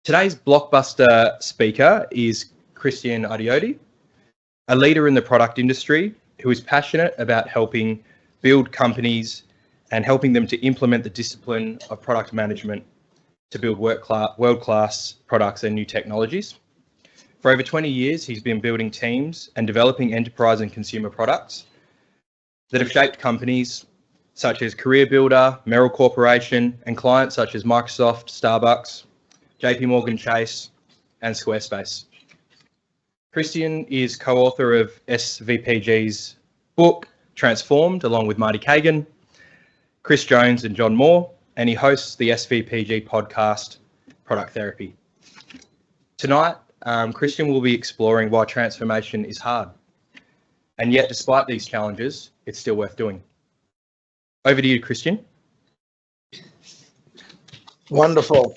Today's blockbuster speaker is Christian Idiodi, a leader in the product industry who is passionate about helping build companies and helping them to implement the discipline of product management to build world-class products and new technologies. For over 20 years, he's been building teams and developing enterprise and consumer products that have shaped companies such as CareerBuilder, Merrill Corporation, and clients such as Microsoft, Starbucks, JP Morgan Chase, and Squarespace. Christian is co-author of SVPG's book, Transformed, along with Marty Kagan, Chris Jones, and John Moore, and he hosts the SVPG podcast, Product Therapy. Tonight, Christian will be exploring why transformation is hard, and yet despite these challenges, it's still worth doing. Over to you, Christian. Wonderful.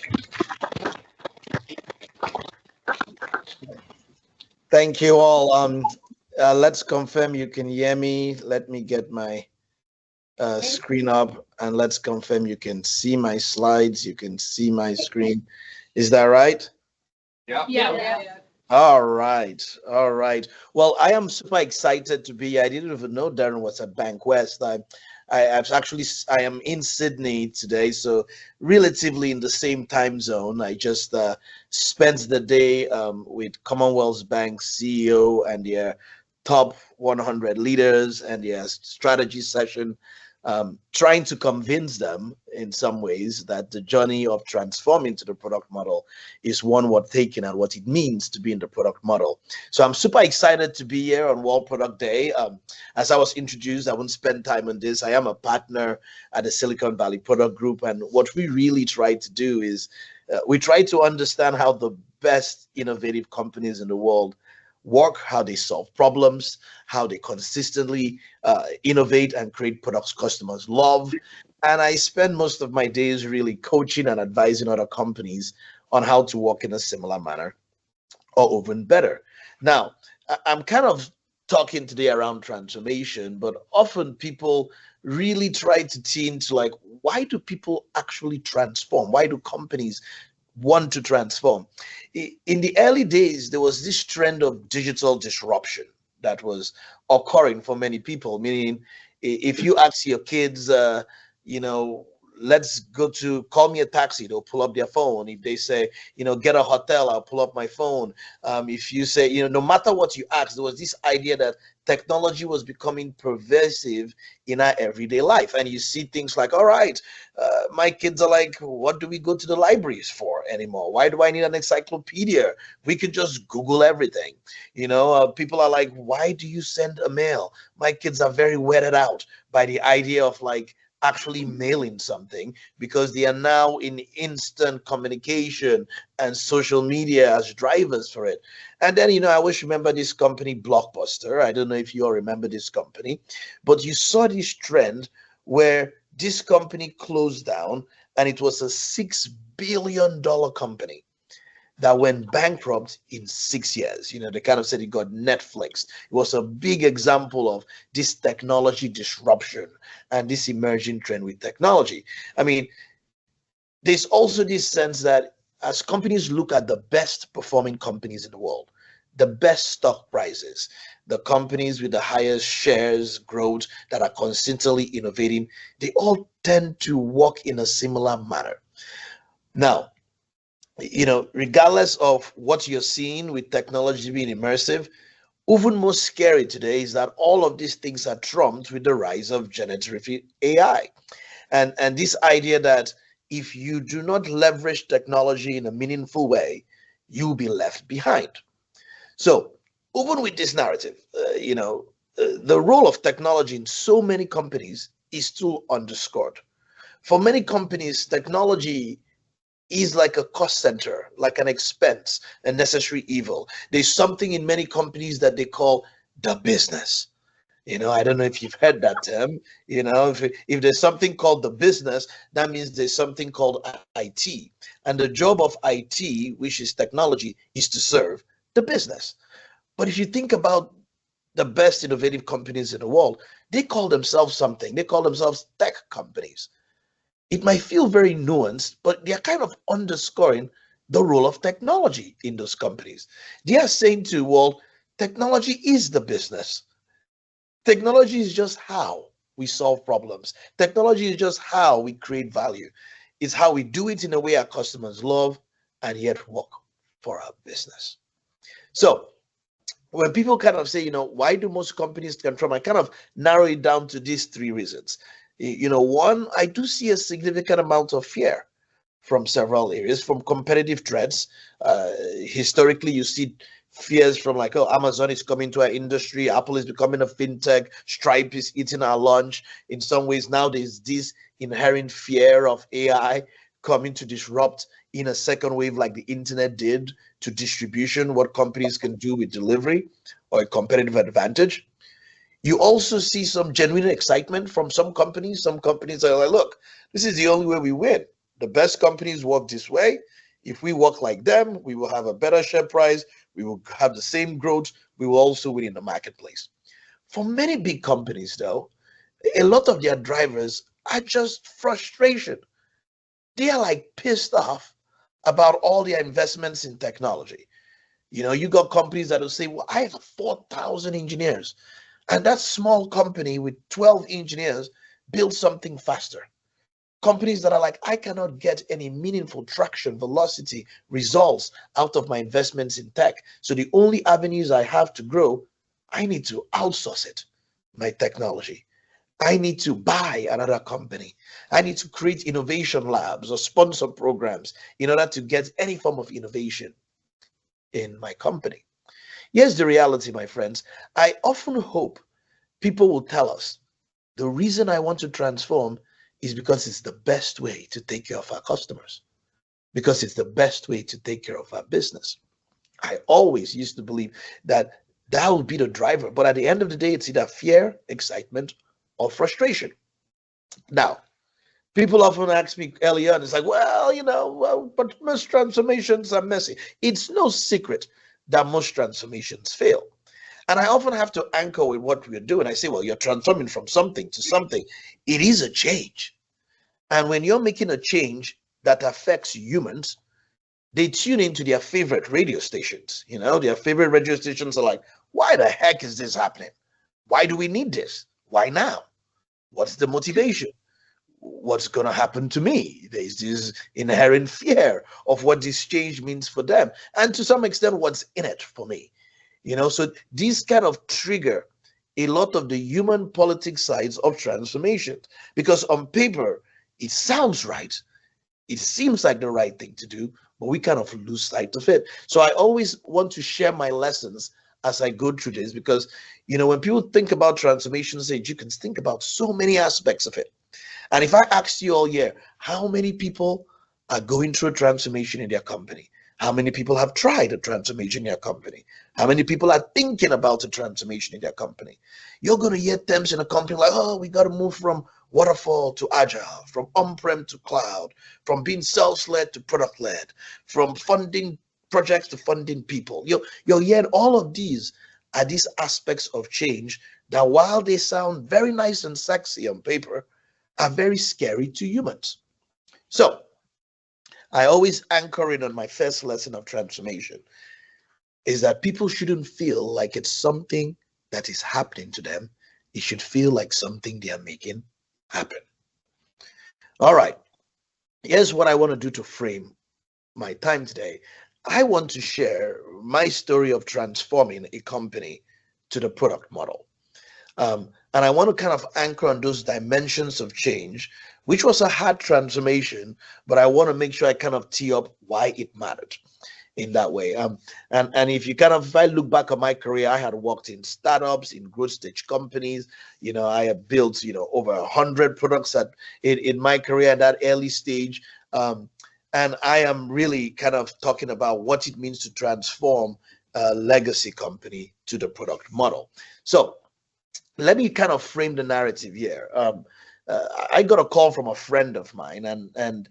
Thank you all. Let's confirm you can hear me. Let me get my screen up, and let's confirm you can see my slides. You can see my screen. Is that right? Yeah. All right. Well, I am super excited to be here. I didn't even know Darren was at Bankwest. I am in Sydney today, so relatively in the same time zone. I just spent the day with Commonwealth Bank CEO and their top 100 leaders and their strategy session, trying to convince them in some ways that the journey of transforming to the product model is one worth taking and what it means to be in the product model. So I'm super excited to be here on World Product Day. As I was introduced, I won't spend time on this. I am a partner at the Silicon Valley Product Group, and what we really try to do is we try to understand how the best innovative companies in the world work, how they solve problems, how they consistently innovate and create products customers love. And I spend most of my days really coaching and advising other companies on how to work in a similar manner or even better. Now, I'm kind of talking today around transformation, but often people really try to tee into like, why do people actually transform? Why do companies want to transform? In the early days, there was this trend of digital disruption that was occurring for many people, meaning if you ask your kids, let's go to call me a taxi, they'll pull up their phone. If they say, get a hotel, I'll pull up my phone. If you say, no matter what you ask, there was this idea that technology was becoming pervasive in our everyday life. And you see things like, all right, my kids are like, what do we go to the libraries for anymore? Why do I need an encyclopedia? We could just Google everything. People are like, why do you send a mail? My kids are very weirded out by the idea of like actually mailing something, because they are now in instant communication and social media as drivers for it. And then, I always remember this company, Blockbuster. I don't know if you all remember this company, but you saw this trend where this company closed down, and it was a $6 billion company that went bankrupt in 6 years. They kind of said it got Netflix. It was a big example of this technology disruption and this emerging trend with technology. I mean, there's also this sense that as companies look at the best performing companies in the world, the best stock prices, the companies with the highest shares growth that are constantly innovating, they all tend to work in a similar manner. Now, regardless of what you're seeing with technology being immersive, even more scary today is that all of these things are trumped with the rise of generative AI. And this idea that if you do not leverage technology in a meaningful way, you'll be left behind. So even with this narrative, the role of technology in so many companies is still underscored. For many companies, technology is like a cost center, like an expense, a necessary evil. There's something in many companies that they call the business. I don't know if you've heard that term. If there's something called the business, that means there's something called IT. And the job of IT, which is technology, is to serve the business. But if you think about the best innovative companies in the world, they call themselves something. They call themselves tech companies. It might feel very nuanced, but they're kind of underscoring the role of technology in those companies. They are saying to the world, technology is the business. Technology is just how we solve problems. Technology is just how we create value. It's how we do it in a way our customers love and yet work for our business. So when people kind of say, why do most companies transform? I kind of narrow it down to these three reasons. One, I do see a significant amount of fear from several areas, from competitive threats. Historically, you see fears from like, oh, Amazon is coming to our industry, Apple is becoming a fintech, Stripe is eating our lunch. In some ways, now there's this inherent fear of AI coming to disrupt in a second wave like the internet did to distribution, what companies can do with delivery or a competitive advantage. You also see some genuine excitement from some companies. Some companies are like, look, this is the only way we win. The best companies work this way. If we work like them, we will have a better share price. We will have the same growth. We will also win in the marketplace. For many big companies, though, a lot of their drivers are just frustration. They are like pissed off about all their investments in technology. You got companies that will say, well, I have 4,000 engineers. And that small company with 12 engineers built something faster. Companies that are like, I cannot get any meaningful traction, velocity, results out of my investments in tech. So the only avenues I have to grow, I need to outsource it, my technology. I need to buy another company. I need to create innovation labs or sponsor programs in order to get any form of innovation in my company. Here's the reality, my friends. I often hope people will tell us the reason I want to transform is because it's the best way to take care of our customers, because it's the best way to take care of our business. I always used to believe that that would be the driver, but at the end of the day, it's either fear, excitement, or frustration. Now, people often ask me early on, it's like, but most transformations are messy. It's no secret that most transformations fail. And I often have to anchor with what we're doing. I say, well, you're transforming from something to something. It is a change. And when you're making a change that affects humans, they tune into their favorite radio stations. Their favorite radio stations are like, why the heck is this happening? Why do we need this? Why now? What's the motivation? What's going to happen to me? There's this inherent fear of what this change means for them. And to some extent, what's in it for me? So these kind of trigger a lot of the human politics sides of transformation, because on paper, it sounds right. It seems like the right thing to do, but we kind of lose sight of it. So I always want to share my lessons as I go through this, because, when people think about transformation stage, you can think about so many aspects of it. And if I asked you all year, how many people are going through a transformation in their company? How many people have tried a transformation in their company? How many people are thinking about a transformation in their company? You're going to hear terms in a company like, oh, we got to move from waterfall to agile, from on-prem to cloud, from being sales-led to product-led, from funding projects to funding people. You're hearing all of these are these aspects of change that, while they sound very nice and sexy on paper, are very scary to humans. So I always anchor in on my first lesson of transformation is that people shouldn't feel like it's something that is happening to them. It should feel like something they are making happen. All right. Here's what I want to do to frame my time today. I want to share my story of transforming a company to the product model. And I want to kind of anchor on those dimensions of change, which was a hard transformation, but I want to make sure I kind of tee up why it mattered in that way. And if I look back on my career, I had worked in startups, in growth stage companies. I had built, over 100 products in my career at that early stage. And I am really kind of talking about what it means to transform a legacy company to the product model. So let me kind of frame the narrative here. I got a call from a friend of mine, and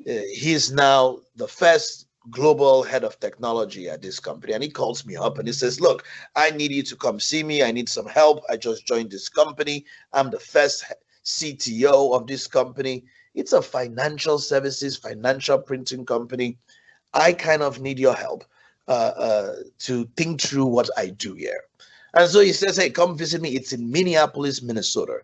he's now the first global head of technology at this company. And he calls me up and he says, look, I need you to come see me. I need some help. I just joined this company. I'm the first CTO of this company. It's a financial services, financial printing company. I kind of need your help to think through what I do here. And so he says, hey, come visit me. It's in Minneapolis, Minnesota.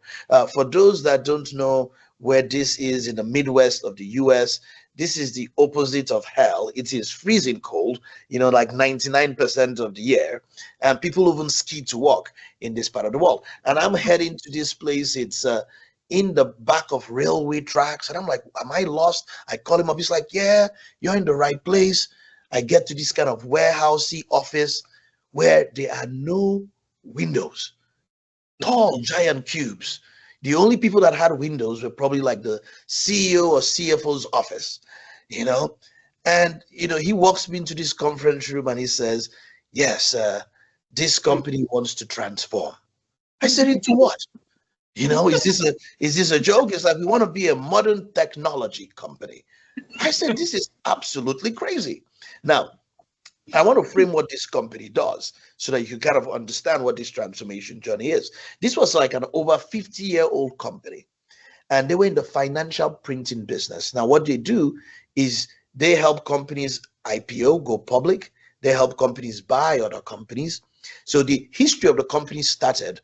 For those that don't know where this is in the Midwest of the US, this is the opposite of hell. It is freezing cold, like 99% of the year. And people even ski to walk in this part of the world. And I'm heading to this place. It's in the back of railway tracks. And I'm like, am I lost? I call him up. He's like, yeah, you're in the right place. I get to this kind of warehousey office where there are no windows, tall giant cubes. The only people that had windows were probably like the CEO or CFO's office, and he walks me into this conference room and he says, yes, this company wants to transform. I said, into what? Is this a joke? It's like, we want to be a modern technology company. I said, this is absolutely crazy. Now, I want to frame what this company does so that you can kind of understand what this transformation journey is. This was like an over 50-year-old company, and they were in the financial printing business. Now, what they do is they help companies IPO, go public. They help companies buy other companies. So the history of the company started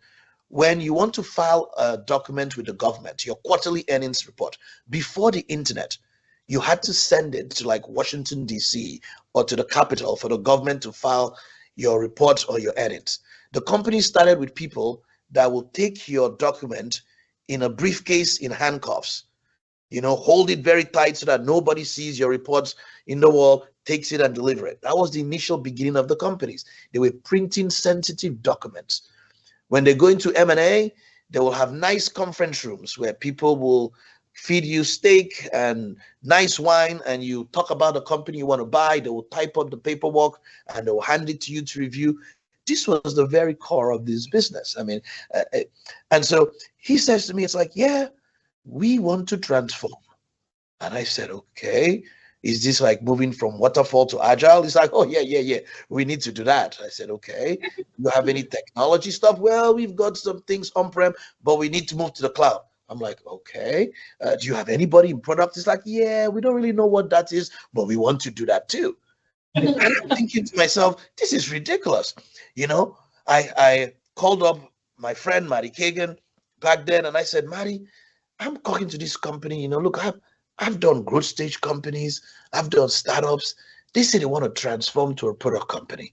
when you want to file a document with the government, your quarterly earnings report, before the internet. You had to send it to like Washington, D.C. or to the Capitol for the government to file your report or your earnings. The company started with people that will take your document in a briefcase in handcuffs, hold it very tight so that nobody sees your reports in the wall, takes it and deliver it. That was the initial beginning of the companies. They were printing sensitive documents. When they go into M&A, they will have nice conference rooms where people will feed you steak and nice wine, and you talk about the company you want to buy. They will type up the paperwork and they will hand it to you to review. This was the very core of this business. I mean, and so he says to me, it's like, yeah, we want to transform. And I said, okay, is this like moving from waterfall to agile? He's like, oh, yeah. We need to do that. I said, okay, you have any technology stuff? Well, we've got some things on-prem, but we need to move to the cloud. I'm like, okay, do you have anybody in product? It's like, yeah, we don't really know what that is, but we want to do that too. And I'm thinking to myself, this is ridiculous. I called up my friend, Matty Kagan, back then, and I said, Matty, I'm talking to this company, look, I've done growth stage companies, I've done startups. They say they want to transform to a product company.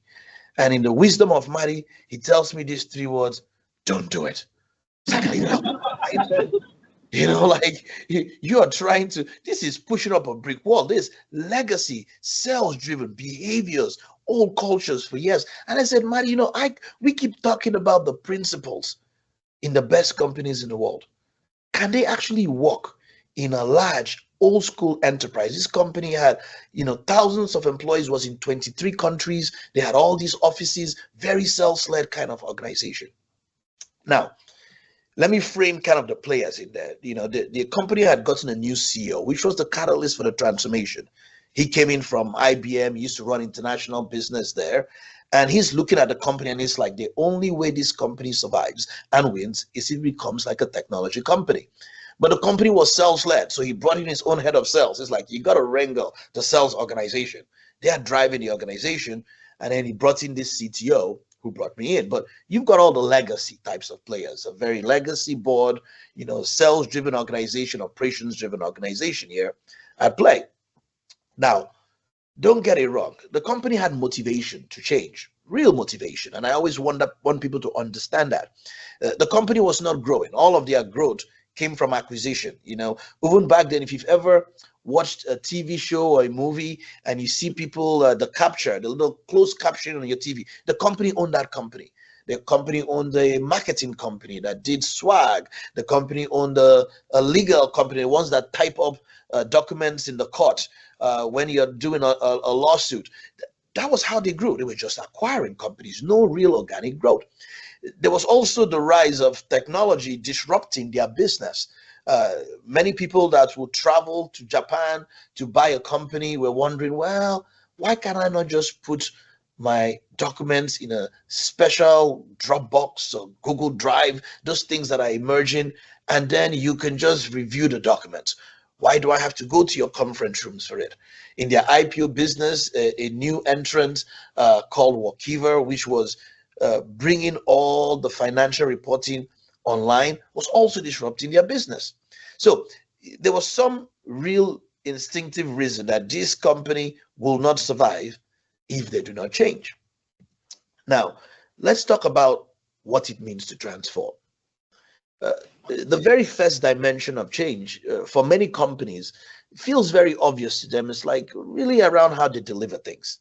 And in the wisdom of Matty, he tells me these 3 words, don't do it. Like you are trying to, this is pushing up a brick wall. This legacy, sales-driven behaviors, old cultures for years. And I said, Matty, we keep talking about the principles in the best companies in the world. Can they actually work in a large old school enterprise? This company had, thousands of employees, was in 23 countries. They had all these offices, very sales-led kind of organization. Now, let me frame kind of the players in there. The company had gotten a new CEO, which was the catalyst for the transformation. He came in from IBM, he used to run international business there. And he's looking at the company and he's like, the only way this company survives and wins is if it becomes like a technology company. But the company was sales-led, so he brought in his own head of sales. It's like, you got to wrangle the sales organization. They are driving the organization. And then he brought in this CTO who brought me in. But you've got all the legacy types of players, a very legacy board, sales-driven organization, operations-driven organization here at play. Now, don't get it wrong. The company had motivation to change, real motivation. And I always want people to understand that. The company was not growing. All of their growth came from acquisition. Even back then, if you've ever watched a TV show or a movie and you see people, the little closed caption on your TV, the company owned that company. The company owned a marketing company that did swag. The company owned a legal company, the ones that type up documents in the court when you're doing a lawsuit. That was how they grew. They were just acquiring companies, no real organic growth. There was also the rise of technology disrupting their business. Many people that would travel to Japan to buy a company were wondering, well, why can't I not just put my documents in a special Dropbox or Google Drive, those things that are emerging, and then you can just review the documents. Why do I have to go to your conference rooms for it? In their IPO business, a new entrant called Workiva, which was bringing all the financial reporting online, was also disrupting their business. So there was some real instinctive reason that this company will not survive if they do not change. Now, let's talk about what it means to transform. The very first dimension of change for many companies feels very obvious to them. It's like really around how they deliver things.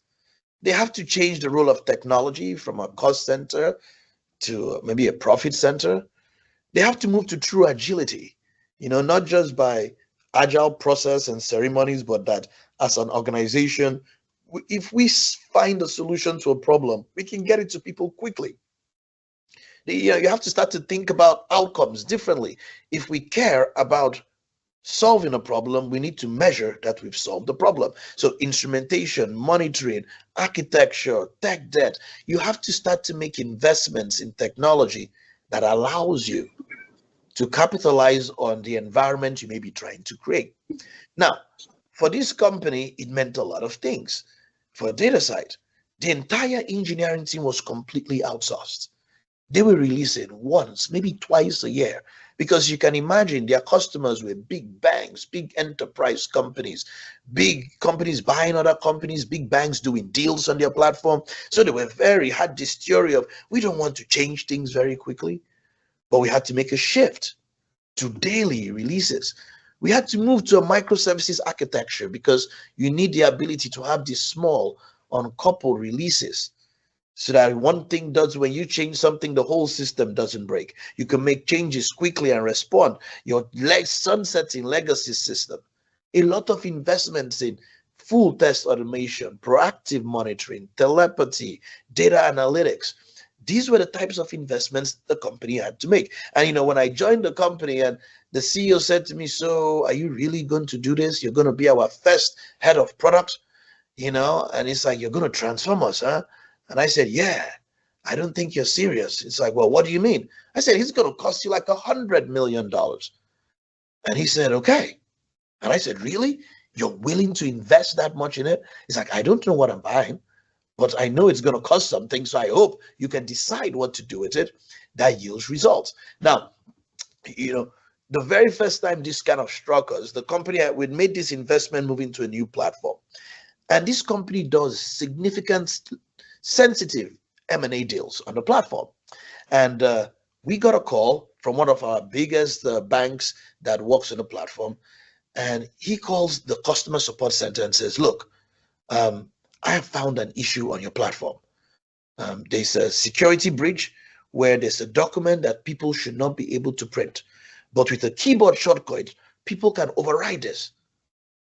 They have to change the role of technology from a cost center to maybe a profit center. They have to move to true agility, not just by agile process and ceremonies, but that as an organization, if we find a solution to a problem, we can get it to people quickly. You have to start to think about outcomes differently. If we care about solving a problem, we need to measure that we've solved the problem. So instrumentation, monitoring, architecture, tech debt, you have to start to make investments in technology that allows you to capitalize on the environment you may be trying to create. Now, for this company, it meant a lot of things. For data side, the entire engineering team was completely outsourced. They were releasing once, maybe twice a year, because you can imagine their customers were big banks, big enterprise companies, big companies buying other companies, big banks doing deals on their platform. So they had this theory of, we don't want to change things very quickly, but we had to make a shift to daily releases. We had to move to a microservices architecture because you need the ability to have these small uncoupled releases, so that one thing does, when you change something, the whole system doesn't break. You can make changes quickly and respond. Your sunsetting legacy system. A lot of investments in full test automation, proactive monitoring, telepathy, data analytics. These were the types of investments the company had to make. And when I joined the company and the CEO said to me, so are you really going to do this? You're going to be our first head of product, and it's like, you're going to transform us, huh? And I said, yeah, I don't think you're serious. It's like, well, what do you mean? I said, it's going to cost you like $100 million. And he said, okay. And I said, really? You're willing to invest that much in it? He's like, I don't know what I'm buying, but I know it's going to cost something. So I hope you can decide what to do with it that yields results. Now, the very first time this kind of struck us, the company, we made this investment moving to a new platform. And this company does significant sensitive M&A deals on the platform. And we got a call from one of our biggest banks that works on the platform. And he calls the customer support center and says, look, I have found an issue on your platform. There's a security breach where there's a document that people should not be able to print. But with a keyboard shortcut, people can override this.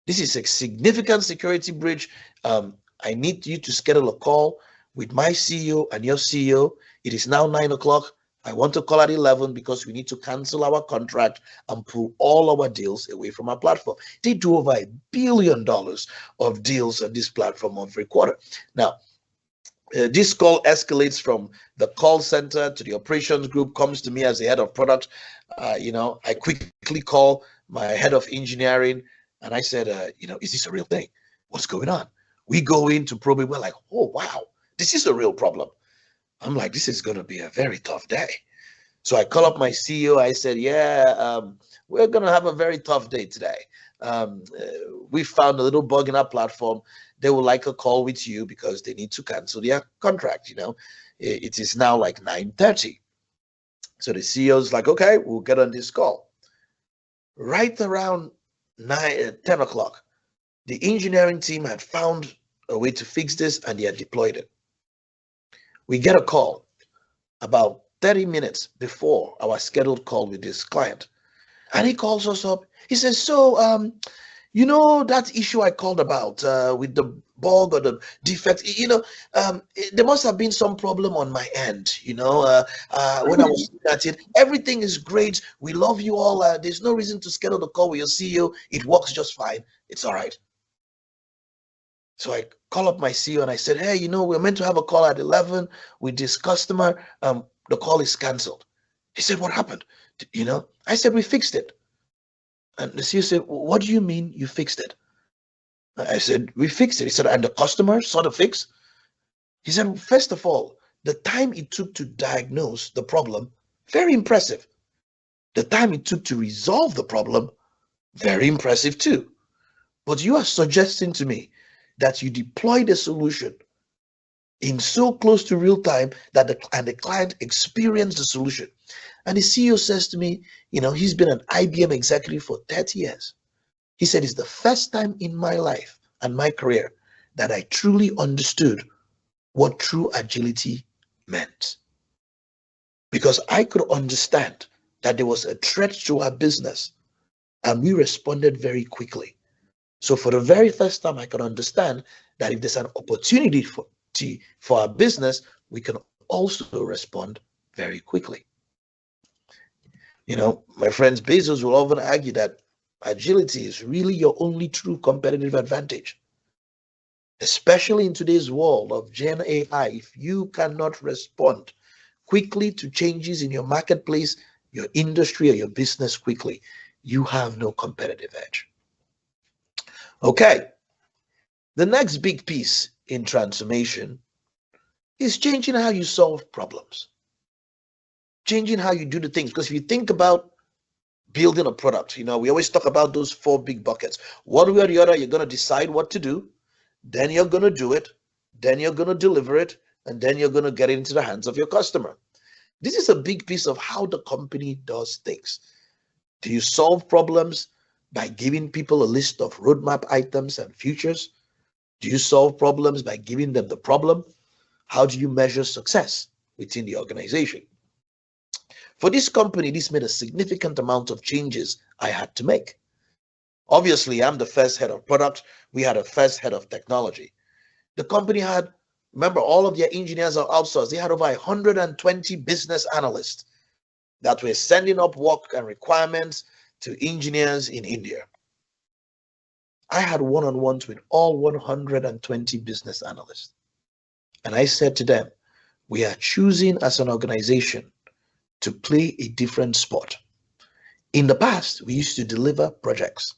This is a significant security breach. I need you to schedule a call with my CEO and your CEO. It is now 9 o'clock. I want to call at 11 because we need to cancel our contract and pull all our deals away from our platform. They do over $1 billion of deals on this platform every quarter. Now, this call escalates from the call center to the operations group, comes to me as the head of product. I quickly call my head of engineering and I said, is this a real thing? What's going on? We go into probing. We're like, oh, wow. This is a real problem. I'm like, this is going to be a very tough day. So I call up my CEO. I said, we're going to have a very tough day today. We found a little bug in our platform. They would like a call with you because they need to cancel their contract. It is now like 9:30. So the CEO's like, okay, we'll get on this call. Right around 10 o'clock, the engineering team had found a way to fix this and they had deployed it. We get a call about 30 minutes before our scheduled call with this client. And he calls us up. He says, so, that issue I called about with the bug or the defect, there must have been some problem on my end, when I was looking at it. Everything is great. We love you all. There's no reason to schedule the call with your CEO. It works just fine. It's all right. So I call up my CEO and I said, hey, we're meant to have a call at 11 with this customer. The call is canceled. He said, what happened? I said, we fixed it. And the CEO said, what do you mean you fixed it? I said, we fixed it. He said, and the customer saw the fix? He said, first of all, the time it took to diagnose the problem, very impressive. The time it took to resolve the problem, very impressive too. But you are suggesting to me that you deployed a solution in so close to real time that the client experienced the solution. And the CEO says to me, he's been an IBM executive for 30 years. He said, it's the first time in my life and my career that I truly understood what true agility meant. Because I could understand that there was a threat to our business and we responded very quickly. So for the very first time, I could understand that if there's an opportunity for our business, we can also respond very quickly. My friends, Bezos will often argue that agility is really your only true competitive advantage. Especially in today's world of Gen AI, if you cannot respond quickly to changes in your marketplace, your industry, or your business quickly, you have no competitive edge. Okay, the next big piece in transformation is changing how you solve problems. Changing how you do the things. Because if you think about building a product, we always talk about those 4 big buckets. One way or the other, you're going to decide what to do, then you're going to do it, then you're going to deliver it, and then you're going to get it into the hands of your customer. This is a big piece of how the company does things. Do you solve problems by giving people a list of roadmap items and futures? Do you solve problems by giving them the problem? How do you measure success within the organization? For this company, this made a significant amount of changes I had to make. Obviously, I'm the first head of product. We had a first head of technology. The company had, remember, all of their engineers are outsourced. They had over 120 business analysts that were sending up work and requirements to engineers in India. I had one-on-ones with all 120 business analysts. And I said to them, we are choosing as an organization to play a different sport. In the past, we used to deliver projects.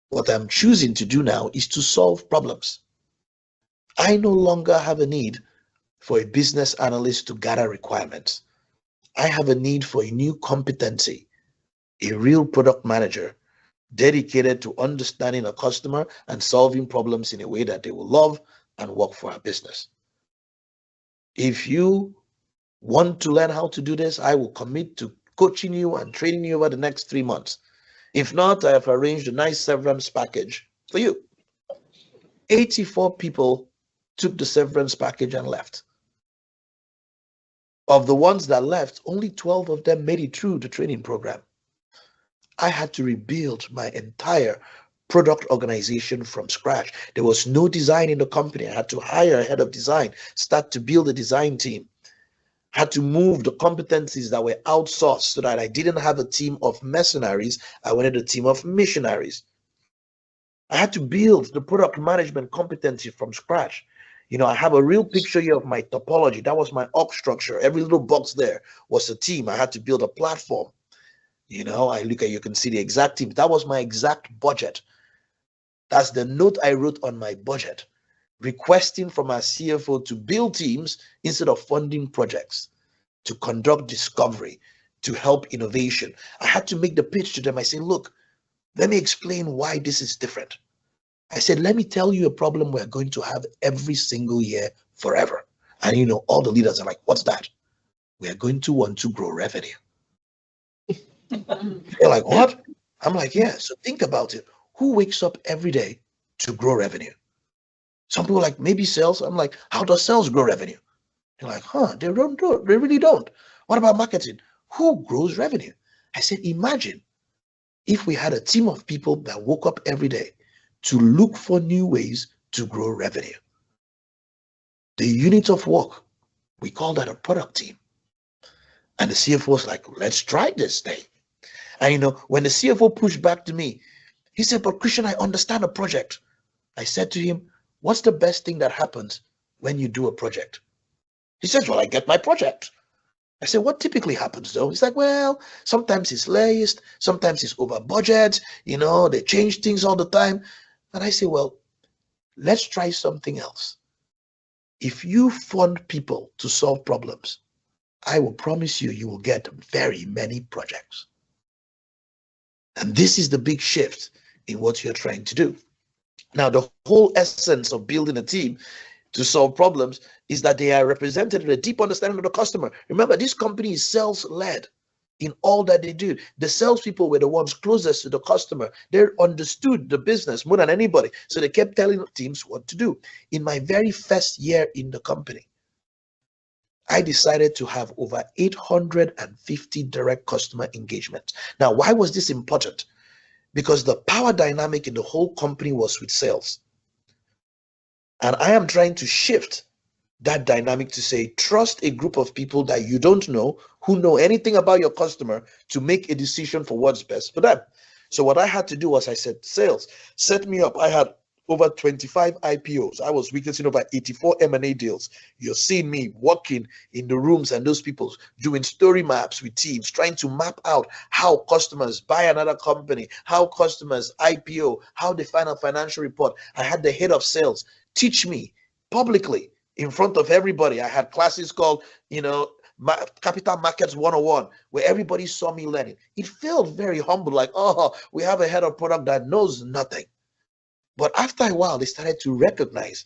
What I'm choosing to do now is to solve problems. I no longer have a need for a business analyst to gather requirements. I have a need for a new competency, a real product manager dedicated to understanding a customer and solving problems in a way that they will love and work for our business. If you want to learn how to do this, I will commit to coaching you and training you over the next 3 months. If not, I have arranged a nice severance package for you. 84 people took the severance package and left. Of the ones that left, only 12 of them made it through the training program. I had to rebuild my entire product organization from scratch. There was no design in the company. I had to hire a head of design, start to build a design team. Had to move the competencies that were outsourced so that I didn't have a team of mercenaries. I wanted a team of missionaries. I had to build the product management competency from scratch. I have a real picture here of my topology. That was my org structure. Every little box there was a team. I had to build a platform. I look at, you can see the exact team. That was my exact budget. That's the note I wrote on my budget, requesting from our CFO to build teams instead of funding projects, to conduct discovery, to help innovation. I had to make the pitch to them. I said, look, let me explain why this is different. I said, let me tell you a problem we're going to have every single year forever. And all the leaders are like, what's that? We are going to want to grow revenue. They're like, what? I'm like, yeah. So think about it. Who wakes up every day to grow revenue? Some people are like, maybe sales. I'm like, how does sales grow revenue? They're like, they don't do it. They really don't. What about marketing? Who grows revenue? I said, imagine if we had a team of people that woke up every day to look for new ways to grow revenue. The unit of work, we call that a product team. And the CFO was like, let's try this thing. And when the CFO pushed back to me, he said, but Christian, I understand a project. I said to him, what's the best thing that happens when you do a project? He says, well, I get my project. I said, what typically happens though? He's like, well, sometimes it's laced, sometimes it's over budget, you know, they change things all the time. And I say, well, let's try something else. If you fund people to solve problems, I will promise you, you will get very many projects. And this is the big shift in what you're trying to do. Now, the whole essence of building a team to solve problems is that they are represented with a deep understanding of the customer. Remember, this company is sales-led in all that they do. The salespeople were the ones closest to the customer. They understood the business more than anybody. So they kept telling teams what to do. In my very first year in the company, I decided to have over 850 direct customer engagements. Now, why was this important? Because the power dynamic in the whole company was with sales. And I am trying to shift that dynamic to say, trust a group of people that you don't know, who know anything about your customer, to make a decision for what's best for them. So what I had to do was I said, sales, set me up. I had over 25 IPOs. I was witnessing over 84 M&A deals. You're seeing me walking in the rooms and those people doing story maps with teams, trying to map out how customers buy another company, how customers IPO, how they find a financial report. I had the head of sales teach me publicly in front of everybody. I had classes called, Capital Markets 101, where everybody saw me learning. It felt very humble, like, oh, we have a head of product that knows nothing. But after a while, they started to recognize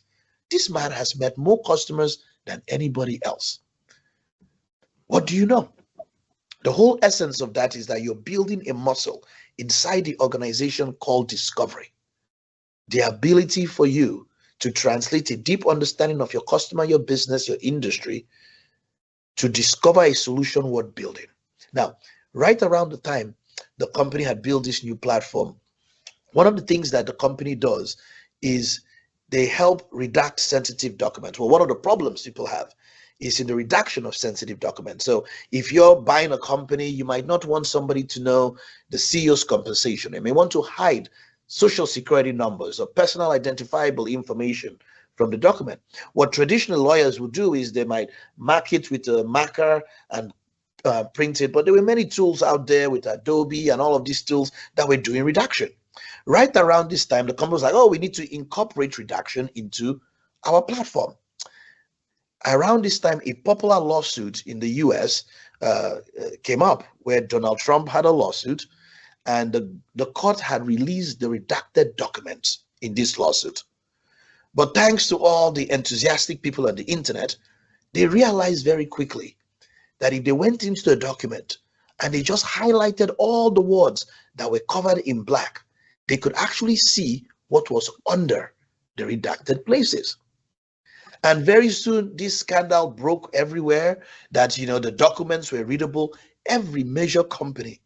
this man has met more customers than anybody else. What do you know? The whole essence of that is that you're building a muscle inside the organization called discovery. The ability for you to translate a deep understanding of your customer, your business, your industry, to discover a solution worth building. Now, right around the time the company had built this new platform, one of the things that the company does is they help redact sensitive documents. Well, one of the problems people have is in the redaction of sensitive documents. So if you're buying a company, you might not want somebody to know the CEO's compensation. They may want to hide social security numbers or personal identifiable information from the document. What traditional lawyers would do is they might mark it with a marker and print it, but there were many tools out there with Adobe and all of these tools that were doing redaction. Right around this time, the company was like, oh, we need to incorporate redaction into our platform. Around this time, a popular lawsuit in the US came up where Donald Trump had a lawsuit, and the court had released the redacted documents in this lawsuit. But thanks to all the enthusiastic people on the internet, they realized very quickly that if they went into the document and they just highlighted all the words that were covered in black, they could actually see what was under the redacted places. And very soon, this scandal broke everywhere that, the documents were readable. Every major company,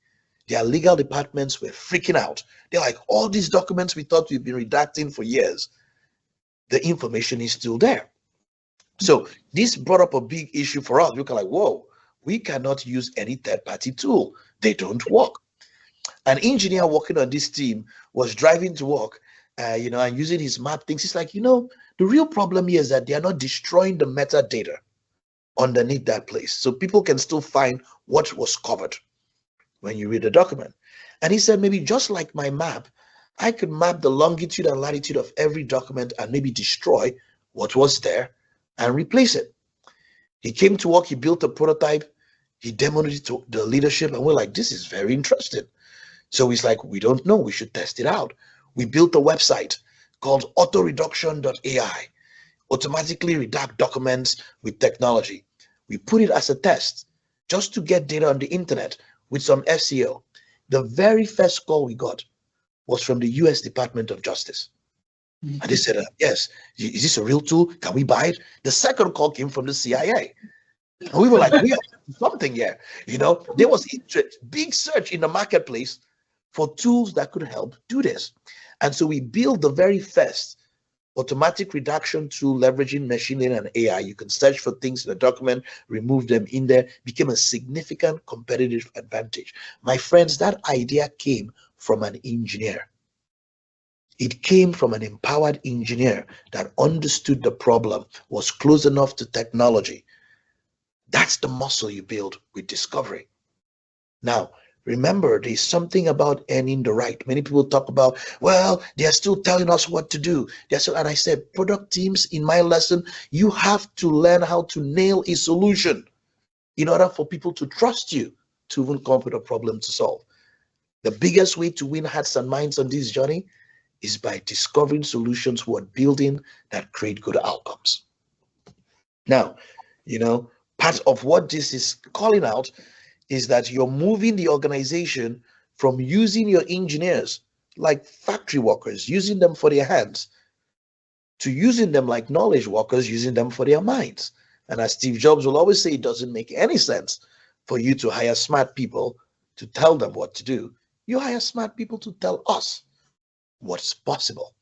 their legal departments were freaking out. They're like, all these documents we thought we've been redacting for years, the information is still there. So this brought up a big issue for us. We were like, whoa, we cannot use any third-party tool. They don't work. An engineer working on this team was driving to work, and using his map things. He's like, the real problem here is that they are not destroying the metadata underneath that place. So people can still find what was covered when you read the document. And he said, maybe just like my map, I could map the longitude and latitude of every document and maybe destroy what was there and replace it. He came to work, he built a prototype, he demoed it to the leadership, and we're like, this is very interesting. So he's like, we don't know, we should test it out. We built a website called autoreduction.ai, automatically redact documents with technology. We put it as a test just to get data on the internet with some SEO. The very first call we got was from the US Department of Justice. And they said, yes, is this a real tool? Can we buy it? The second call came from the CIA. And we were like, we have something here. There was big search in the marketplace for tools that could help do this. And so we built the very first automatic redaction tool leveraging machine learning and AI. You can search for things in a document, remove them in there, became a significant competitive advantage. My friends, that idea came from an engineer. It came from an empowered engineer that understood the problem, was close enough to technology, That's the muscle you build with discovery. Now, remember, there's something about earning the right. Many people talk about, well, they are still telling us what to do. And I said, product teams, in my lesson, you have to learn how to nail a solution in order for people to trust you to even come up with a problem to solve. The biggest way to win hearts and minds on this journey is by discovering solutions worth building that create good outcomes. Now, part of what this is calling out is that you're moving the organization from using your engineers like factory workers, using them for their hands, to using them like knowledge workers, using them for their minds. And as Steve Jobs will always say, it doesn't make any sense for you to hire smart people to tell them what to do. You hire smart people to tell us what's possible.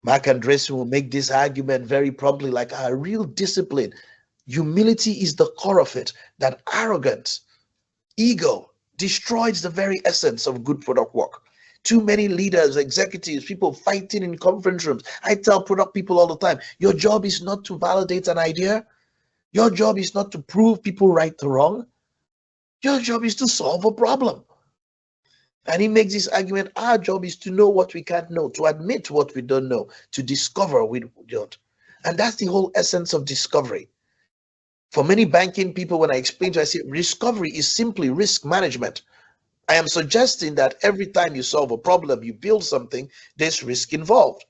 Mark Andreessen will make this argument very promptly, like a real discipline. Humility is the core of it, that arrogance, ego destroys the very essence of good product work. Too many leaders, executives, people fighting in conference rooms. I tell product people all the time, your job is not to validate an idea. Your job is not to prove people right or wrong. Your job is to solve a problem. And he makes this argument, our job is to know what we can't know, to admit what we don't know, to discover we don't. And that's the whole essence of discovery. For many banking people, when I explain to them, I say, discovery is simply risk management. I am suggesting that every time you solve a problem, you build something, there's risk involved.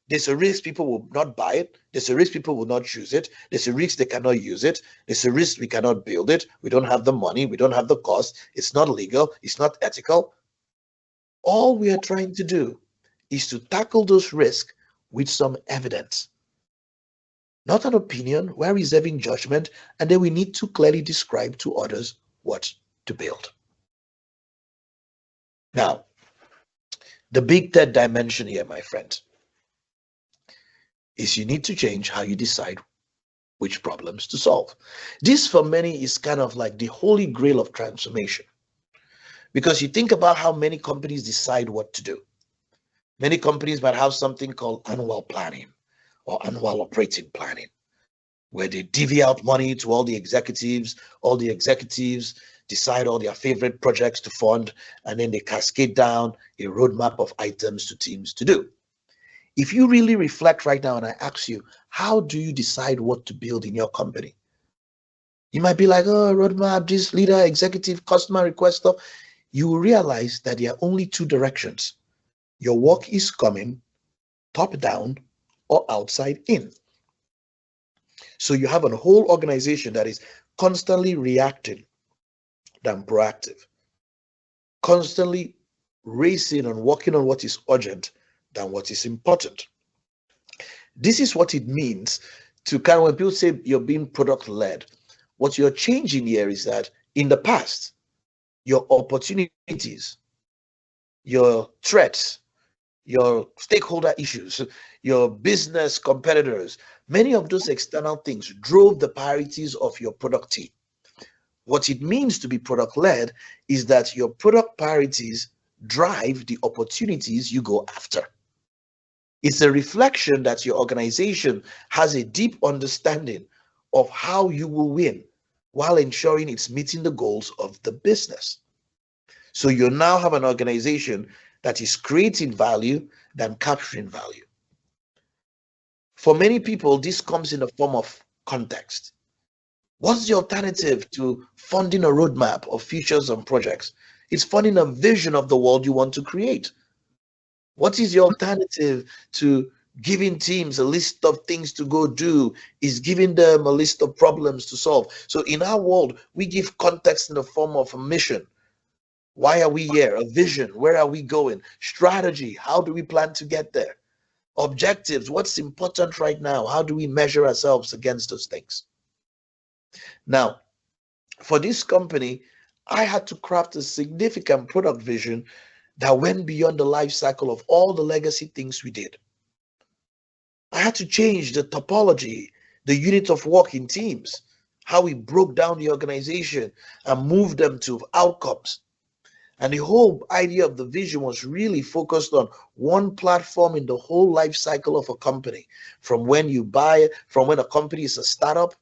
There's a risk people will not buy it. There's a risk people will not choose it. There's a risk they cannot use it. There's a risk we cannot build it. We don't have the money. We don't have the cost. It's not legal. It's not ethical. All we are trying to do is to tackle those risks with some evidence. Not an opinion, we're reserving judgment, and then we need to clearly describe to others what to build. Now, the big third dimension here, my friend, is you need to change how you decide which problems to solve. This, for many, is kind of like the holy grail of transformation. Because you think about how many companies decide what to do. Many companies might have something called annual planning or annual operating planning, where they divvy out money to all the executives decide all their favorite projects to fund, and then they cascade down a roadmap of items to teams to do. If you really reflect right now and I ask you, how do you decide what to build in your company? You might be like, oh, roadmap, this leader, executive, customer request stuff. You will realize that there are only two directions. Your work is coming top down or outside in. So you have a whole organization that is constantly reacting than proactive, constantly racing and working on what is urgent than what is important. This is what it means to kind of, when people say you're being product led, what you're changing here is that in the past, your opportunities, your threats, your stakeholder issues, your business competitors, many of those external things drove the priorities of your product team. What it means to be product-led is that your product priorities drive the opportunities you go after. It's a reflection that your organization has a deep understanding of how you will win while ensuring it's meeting the goals of the business. So you now have an organization that is creating value than capturing value. For many people, this comes in the form of context. What's the alternative to funding a roadmap of features and projects? It's funding a vision of the world you want to create. What is the alternative to giving teams a list of things to go do? Is giving them a list of problems to solve. So in our world, we give context in the form of a mission. Why are we here? A vision. Where are we going? Strategy. How do we plan to get there? Objectives. What's important right now? How do we measure ourselves against those things? Now, for this company, I had to craft a significant product vision that went beyond the life cycle of all the legacy things we did. I had to change the topology, the unit of work in teams, how we broke down the organization and moved them to outcomes. And the whole idea of the vision was really focused on one platform in the whole life cycle of a company, from when you buy it, from when a company is a startup,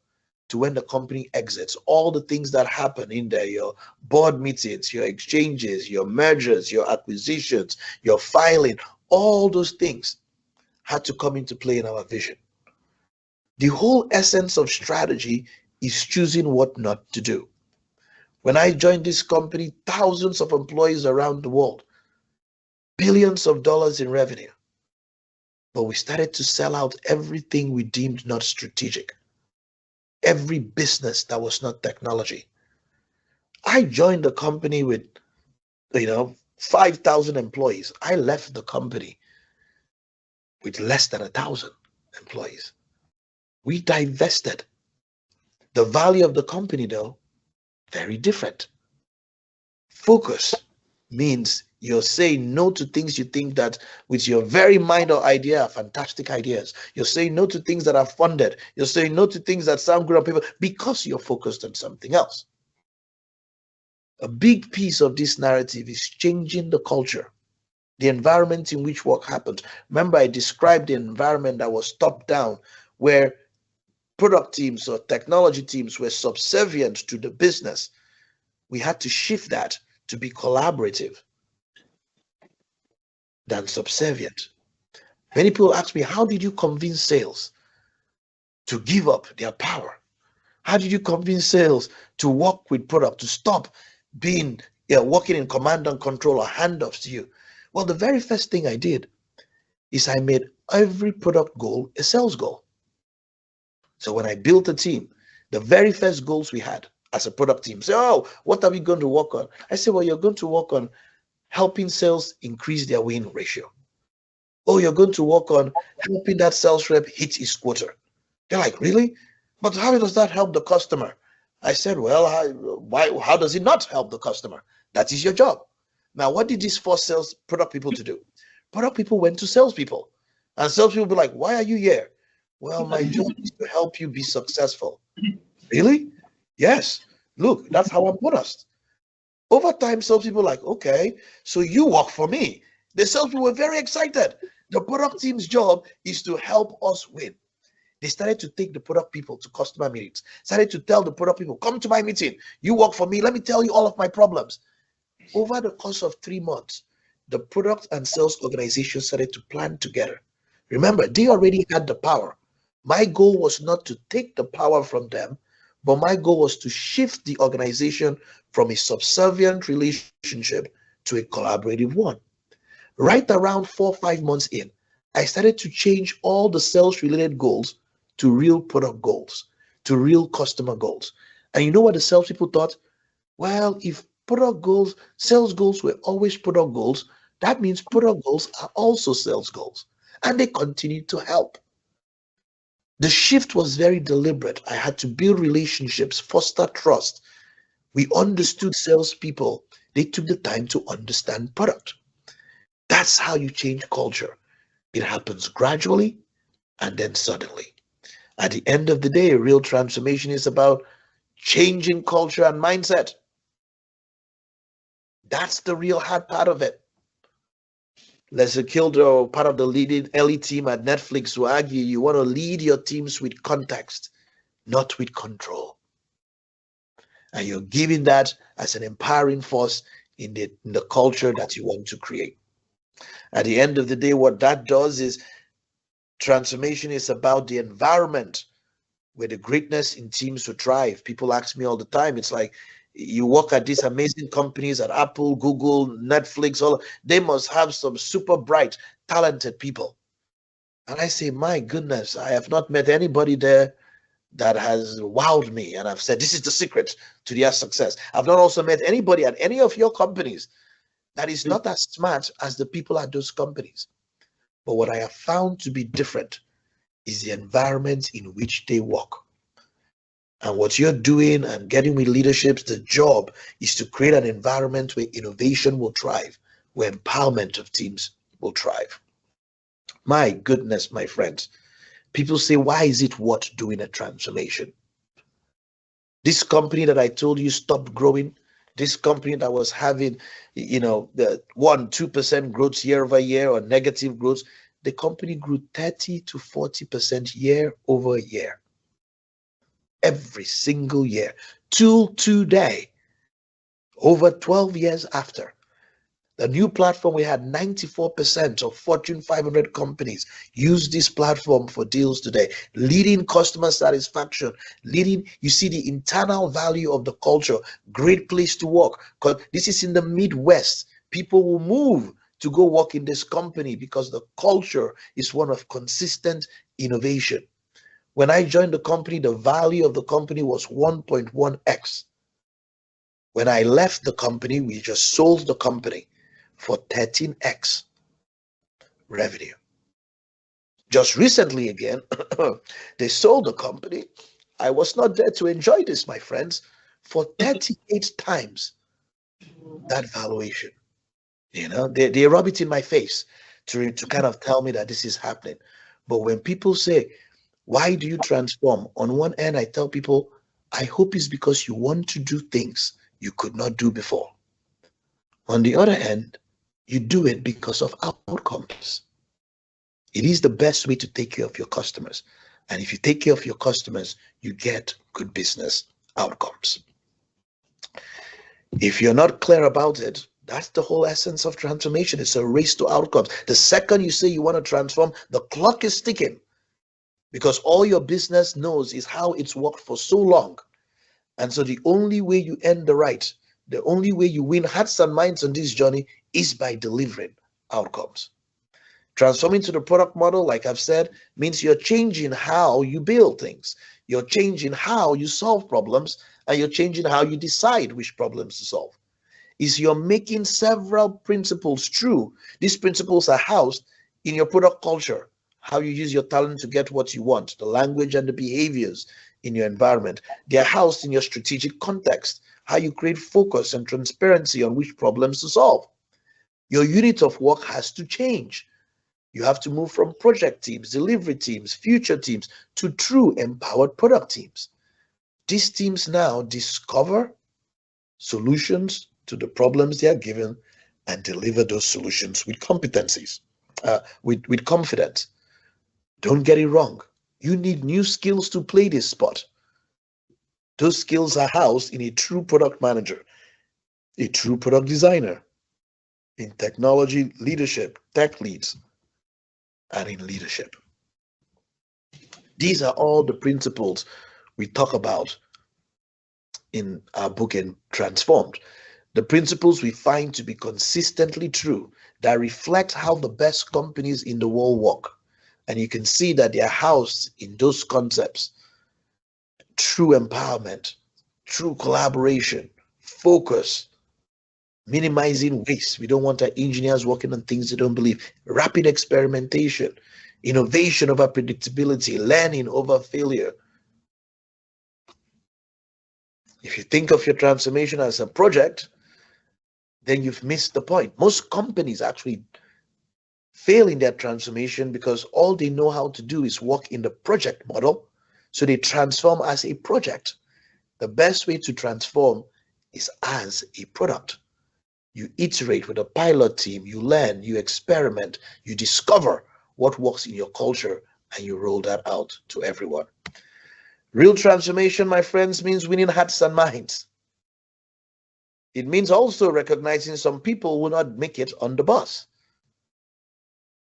to when the company exits. All the things that happen in there, your board meetings, your exchanges, your mergers, your acquisitions, your filing, all those things had to come into play in our vision. The whole essence of strategy is choosing what not to do. When I joined this company, thousands of employees around the world, billions of dollars in revenue, but we started to sell out everything we deemed not strategic, every business that was not technology. I joined the company with 5,000 employees. I left the company with less than 1,000 employees. We divested. The value of the company, though, very different. Focus means you're saying no to things you think that with your very mind or idea are fantastic ideas. You're saying no to things that are funded. You're saying no to things that sound good on paper because you're focused on something else. A big piece of this narrative is changing the culture, the environment in which work happens. Remember, I described the environment that was top down, where product teams or technology teams were subservient to the business. We had to shift that to be collaborative than subservient. Many people ask me, how did you convince sales to give up their power? How did you convince sales to work with product, to stop being working in command and control or handoffs to you? Well, the very first thing I did is I made every product goal a sales goal. So when I built a team, the very first goals we had as a product team, say, oh, what are we going to work on? I said, well, you're going to work on helping sales increase their win ratio. Oh, you're going to work on helping that sales rep hit his quota. They're like, really? But how does that help the customer? I said, well, how does it not help the customer? That is your job. Now, what did these four sales product people to do? Product people went to salespeople, and salespeople be like, why are you here? Well, my job is to help you be successful. Really? Yes. Look, that's how I'm bonused. Over time, salespeople like, okay, so you work for me. The salespeople were very excited. The product team's job is to help us win. They started to take the product people to customer meetings, started to tell the product people, come to my meeting. You work for me. Let me tell you all of my problems. Over the course of 3 months, the product and sales organization started to plan together. Remember, they already had the power. My goal was not to take the power from them, but my goal was to shift the organization from a subservient relationship to a collaborative one. Right around 4 or 5 months in, I started to change all the sales-related goals to real product goals, to real customer goals. And you know what the salespeople thought? Well, if product goals, sales goals were always product goals, that means product goals are also sales goals. And they continued to help. The shift was very deliberate. I had to build relationships, foster trust. We understood salespeople. They took the time to understand product. That's how you change culture. It happens gradually and then suddenly. At the end of the day, real transformation is about changing culture and mindset. That's the real hard part of it. Leslie Kilder, part of the leading elite team at Netflix, will argue you want to lead your teams with context, not with control. And you're giving that as an empowering force in the culture that you want to create. At the end of the day, what that does is transformation is about the environment where the greatness in teams will thrive. People ask me all the time, it's like, you work at these amazing companies at Apple, Google, Netflix, they must have some super bright, talented people. And I say, my goodness, I have not met anybody there that has wowed me. And I've said, this is the secret to their success. I've not also met anybody at any of your companies that is not as smart as the people at those companies. But what I have found to be different is the environment in which they work. And what you're doing and getting with leaderships, the job is to create an environment where innovation will thrive, where empowerment of teams will thrive. My goodness, my friends. People say, why is it worth doing a transformation? This company that I told you stopped growing, this company that was having, the 1-2% growth year over year or negative growth, the company grew 30 to 40% year over year. every single year till today, over 12 years after. The new platform, we had 94% of Fortune 500 companies use this platform for deals today, leading customer satisfaction, leading, you see the internal value of the culture, great place to work. Because this is in the Midwest. People will move to go work in this company because the culture is one of consistent innovation. When I joined the company, the value of the company was 1.1x. When I left the company, we just sold the company for 13x revenue. Just recently again, they sold the company. I was not there to enjoy this, my friends, for 38 times that valuation. You know, they rub it in my face to kind of tell me that this is happening. But when people say, why do you transform? On one end, I tell people, I hope it's because you want to do things you could not do before. On the other end, you do it because of outcomes. It is the best way to take care of your customers. And if you take care of your customers, you get good business outcomes. If you're not clear about it, that's the whole essence of transformation. It's a race to outcomes. The second you say you want to transform, the clock is ticking, because all your business knows is how it's worked for so long. And so the only way you earn the right, the only way you win hearts and minds on this journey is by delivering outcomes. Transforming to the product model, like I've said, means you're changing how you build things. You're changing how you solve problems, and you're changing how you decide which problems to solve. Is you're making several principles true. These principles are housed in your product culture, how you use your talent to get what you want, the language and the behaviors in your environment. They are housed in your strategic context, how you create focus and transparency on which problems to solve. Your unit of work has to change. You have to move from project teams, delivery teams, future teams to true empowered product teams. These teams now discover solutions to the problems they are given and deliver those solutions with competencies, with confidence. Don't get it wrong. You need new skills to play this spot. Those skills are housed in a true product manager, a true product designer, in technology leadership, tech leads, and in leadership. These are all the principles we talk about in our book in Transformed. The principles we find to be consistently true, that reflect how the best companies in the world work. And you can see that they are housed in those concepts: true empowerment, true collaboration, focus, minimizing waste. We don't want our engineers working on things they don't believe. Rapid experimentation, innovation over predictability, learning over failure. If you think of your transformation as a project, then you've missed the point. Most companies actually fail in their transformation because all they know how to do is work in the project model. So they transform as a project. The best way to transform is as a product. You iterate with a pilot team, you learn, you experiment, you discover what works in your culture, and you roll that out to everyone. Real transformation, my friends, means winning hearts and minds. It means also recognizing some people will not make it on the bus.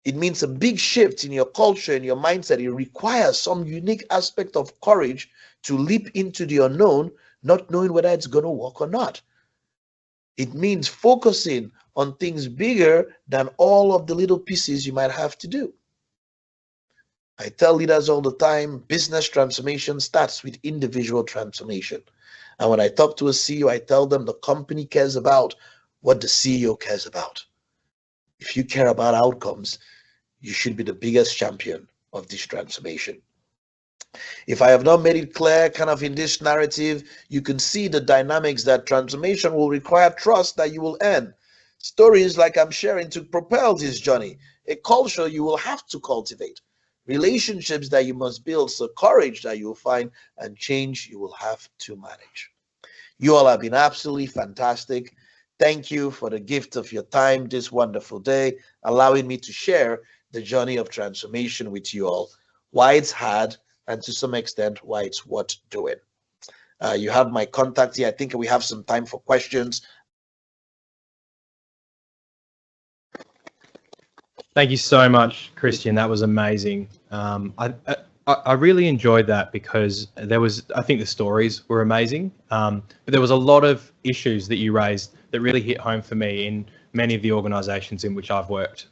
It means a big shift in your culture, in your mindset. It requires some unique aspect of courage to leap into the unknown, not knowing whether it's going to work or not. It means focusing on things bigger than all of the little pieces you might have to do. I tell leaders all the time, business transformation starts with individual transformation. And when I talk to a CEO, I tell them the company cares about what the CEO cares about. If you care about outcomes, you should be the biggest champion of this transformation. If I have not made it clear kind of in this narrative, you can see the dynamics that transformation will require trust that you will earn. Stories like I'm sharing to propel this journey. A culture you will have to cultivate. Relationships that you must build. So courage that you will find, and change you will have to manage. You all have been absolutely fantastic. Thank you for the gift of your time this wonderful day, allowing me to share the journey of transformation with you all. Why it's hard and to some extent why it's worth doing. You have my contact here. I think we have some time for questions. Thank you so much, Christian. That was amazing. I really enjoyed that because I think the stories were amazing, but there was a lot of issues that you raised that really hit home for me in many of the organizations in which I've worked.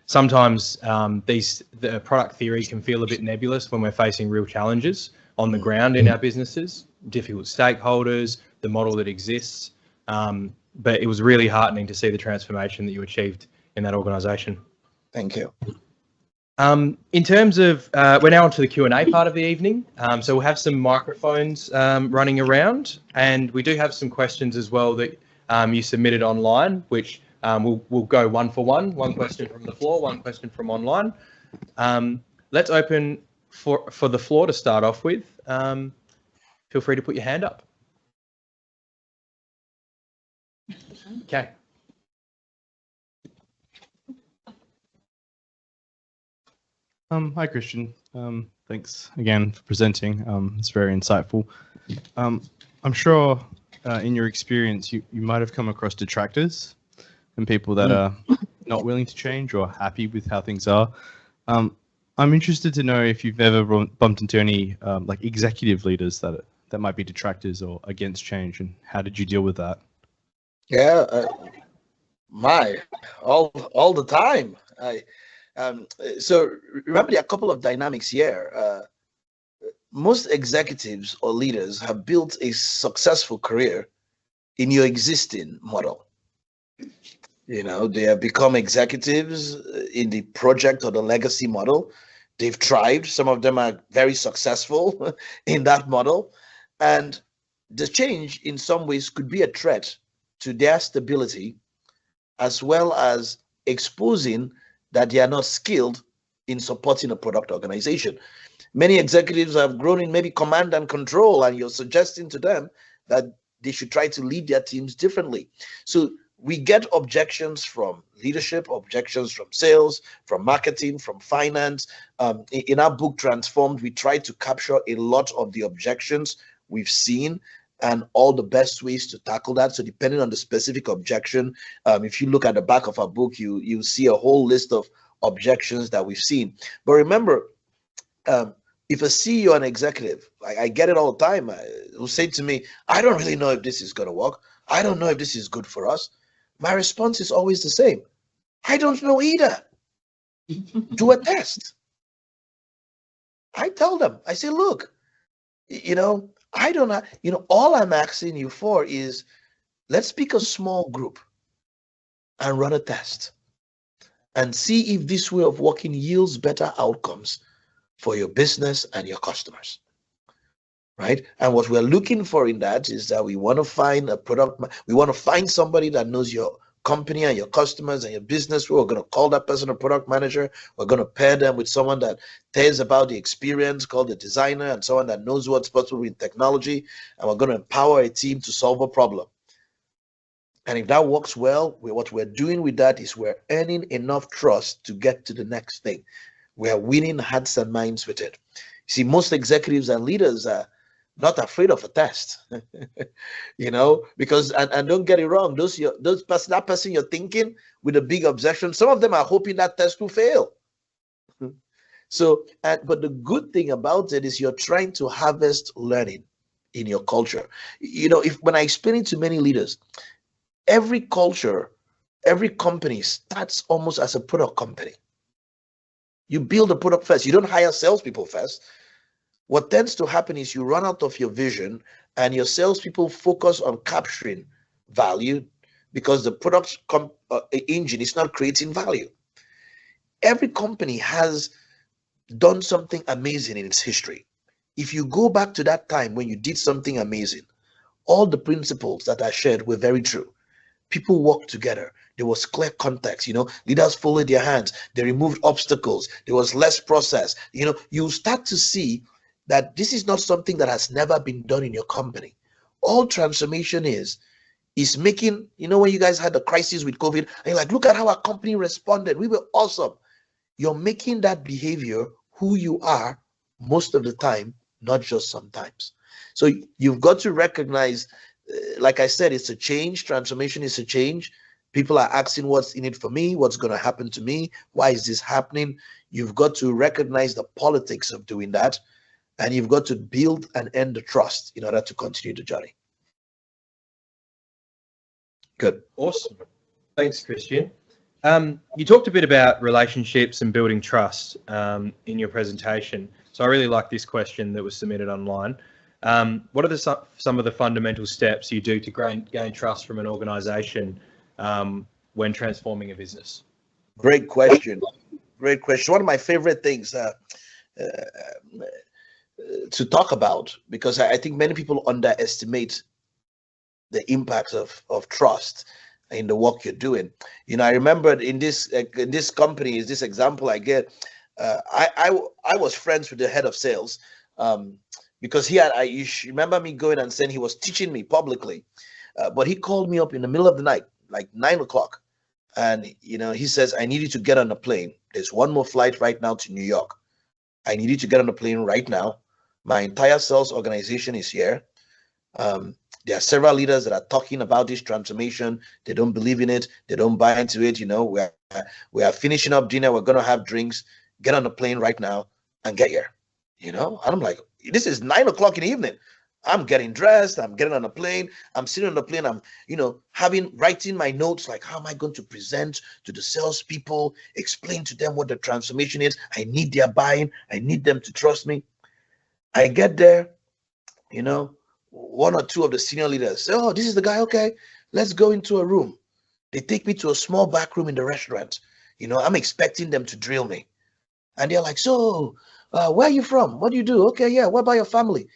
Sometimes the product theory can feel a bit nebulous when we're facing real challenges on the ground in our businesses, difficult stakeholders, the model that exists. But it was really heartening to see the transformation that you achieved in that organization. Thank you. In terms of, we're now on to the Q&A part of the evening. So we'll have some microphones running around, and we do have some questions as well that you submitted online, which we'll go one for one question from the floor, one question from online. Let's open for the floor to start off with. Feel free to put your hand up. Okay. Hi, Christian. Thanks again for presenting. It's very insightful. I'm sure in your experience, you might have come across detractors and people that are not willing to change or happy with how things are. I'm interested to know if you've ever bumped into any like executive leaders that might be detractors or against change, and how did you deal with that? Yeah, all the time. So remember, there are a couple of dynamics here. Most executives or leaders have built a successful career in your existing model. You know, they have become executives in the project or the legacy model. They've thrived. Some of them are very successful in that model. And the change in some ways could be a threat to their stability, as well as exposing that they are not skilled in supporting a product organization. Many executives have grown in maybe command and control, and you're suggesting to them that they should try to lead their teams differently. So we get objections from leadership, objections from sales, from marketing, from finance. In our book, Transformed, we try to capture a lot of the objections we've seen and all the best ways to tackle that. So depending on the specific objection, if you look at the back of our book, you see a whole list of objections that we've seen. But remember, if a CEO and executive, I get it all the time, who say to me, I don't really know if this is going to work. I don't know if this is good for us. My response is always the same. I don't know either. Do a test. I tell them, I say, look, I don't know, all I'm asking you for is let's pick a small group and run a test and see if this way of working yields better outcomes for your business and your customers, right? And what we're looking for in that is that we want to find we want to find somebody that knows your company and your customers and your business. We're going to call that person a product manager. We're going to pair them with someone that cares about the experience, called the designer, and someone that knows what's possible in technology. And we're going to empower a team to solve a problem. And if that works well, what we're doing with that is we're earning enough trust to get to the next thing. We're winning hearts and minds with it. See, most executives and leaders are not afraid of a test, because, and don't get it wrong, that person you're thinking with a big obsession, some of them are hoping that test will fail. So, but the good thing about it is you're trying to harvest learning in your culture. When I explain it to many leaders, every culture, every company starts almost as a product company. You build a product first. You don't hire salespeople first. What tends to happen is you run out of your vision and your salespeople focus on capturing value because the product engine is not creating value. Every company has done something amazing in its history. If you go back to that time when you did something amazing, all the principles that I shared were very true. People worked together. There was clear context. Leaders folded their hands. They removed obstacles. There was less process. You start to see that this is not something that has never been done in your company. All transformation is making, when you guys had the crisis with COVID, and you're like, look at how our company responded. We were awesome. You're making that behavior who you are most of the time, not just sometimes. So you've got to recognize, like I said, it's a change. Transformation is a change. People are asking what's in it for me, what's going to happen to me, why is this happening? You've got to recognize the politics of doing that, and you've got to build and earn the trust in order to continue the journey. Good. Awesome. Thanks, Christian. You talked a bit about relationships and building trust in your presentation. So I really like this question that was submitted online. What are some of the fundamental steps you do to gain trust from an organization when transforming a business? Great question. Great question. One of my favorite things to talk about, because I think many people underestimate the impact of trust in the work you're doing. You know, I remember in this company, is this example I get. I was friends with the head of sales because you remember me going and saying he was teaching me publicly, but he called me up in the middle of the night, like 9 o'clock, and he says, "I need you to get on a plane. There's one more flight right now to New York. I need you to get on a plane right now. My entire sales organization is here. There are several leaders that are talking about this transformation. They don't believe in it. They don't buy into it. We are finishing up dinner. We're going to have drinks. Get on the plane right now and get here." And I'm like, this is 9 o'clock in the evening. I'm getting dressed. I'm getting on a plane. I'm sitting on the plane. I'm, writing my notes, like, how am I going to present to the salespeople, explain to them what the transformation is? I need their buy-in. I need them to trust me. I get there, one or two of the senior leaders say, "Oh, this is the guy. Okay, let's go into a room." They take me to a small back room in the restaurant. I'm expecting them to drill me. And they're like, "So, where are you from? What do you do? Okay, yeah, what about your family?"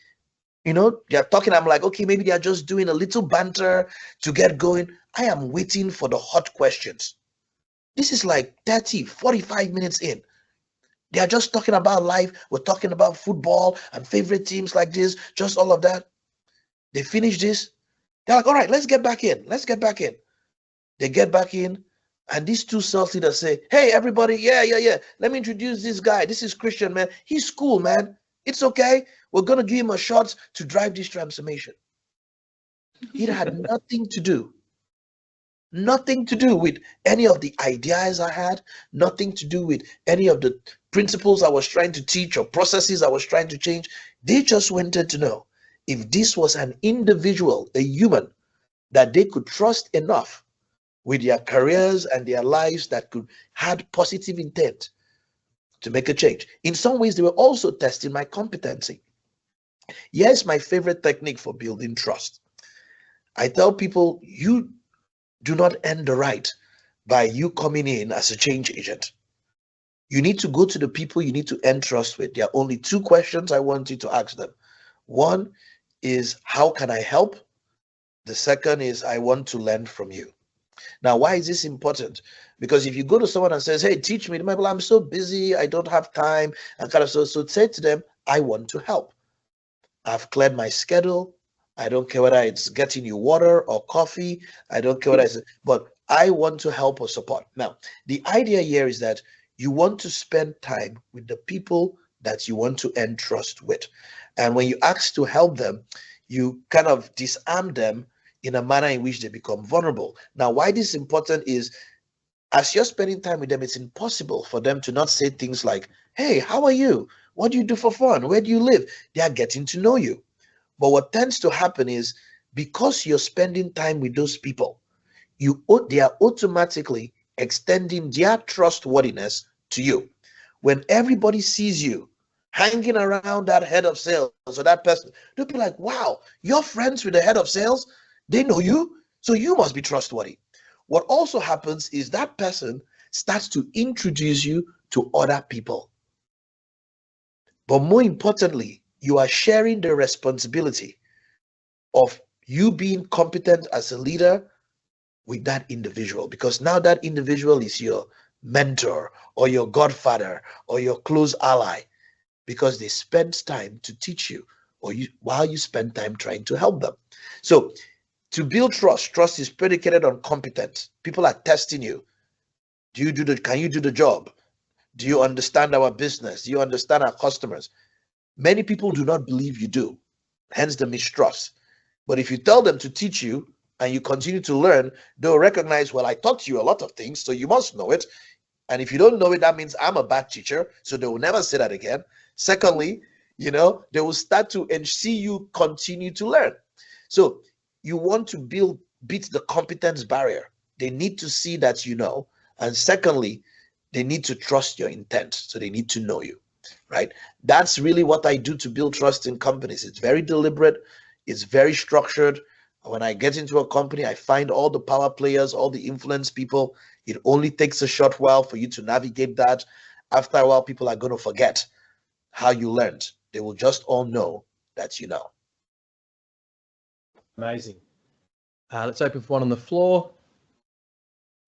They're talking. I'm like, okay, maybe they're just doing a little banter to get going. I am waiting for the hot questions. This is like 30, 45 minutes in. They are just talking about life. We're talking about football and favorite teams like this, just all of that. They finish this. They're like, "All right, let's get back in. Let's get back in." They get back in, and these two sales leaders say, "Hey, everybody, yeah. Let me introduce this guy. This is Christian, man. He's cool, man. It's okay. We're going to give him a shot to drive this transformation." It had nothing to do with any of the ideas I had, nothing to do with any of the principles I was trying to teach or processes I was trying to change. They just wanted to know if this was an individual, a human, that they could trust enough with their careers and their lives that had positive intent to make a change. In some ways, they were also testing my competency. Here's my favorite technique for building trust. I tell people, you do not earn the right by you coming in as a change agent. You need to go to the people you need to earn trust with. There are only two questions I want you to ask them. One is, how can I help? The second is, I want to learn from you. Now, why is this important? Because if you go to someone and says, "Hey, teach me," I'm so busy, I don't have time, and so say to them, "I want to help. I've cleared my schedule. I don't care whether it's getting you water or coffee. I don't care what but I want to help or support." Now, the idea here is that you want to spend time with the people that you want to earn trust with. And when you ask to help them, you kind of disarm them in a manner in which they become vulnerable. Now, why this is important is, as you're spending time with them, it's impossible for them to not say things like, "Hey, how are you? What do you do for fun? Where do you live?" They are getting to know you. But what tends to happen is, because you're spending time with those people, they are automatically extending their trustworthiness to you. When everybody sees you hanging around that head of sales or that person, they'll be like, "Wow, you're friends with the head of sales? They know you, so you must be trustworthy." What also happens is that person starts to introduce you to other people. But more importantly, you are sharing the responsibility of you being competent as a leader with that individual, because now that individual is your mentor or your godfather or your close ally, because they spend time to teach you, while you spend time trying to help them. So to build trust is predicated on competence. People are testing you. Can you do the job? Do you understand our business? Do you understand our customers? Many people do not believe you do, hence the mistrust. But if you tell them to teach you and you continue to learn, they'll recognize, well, I taught you a lot of things, so you must know it. And if you don't know it, that means I'm a bad teacher, so they will never say that again. Secondly, they will start to and see you continue to learn. So you want to beat the competence barrier. They need to see that you know. And secondly, they need to trust your intent. So they need to know you, right? That's really what I do to build trust in companies. It's very deliberate. It's very structured. When I get into a company, I find all the power players, all the influence people. It only takes a short while for you to navigate that. After a while, people are going to forget how you learned. They will just all know that you know. Amazing. Let's open for one on the floor.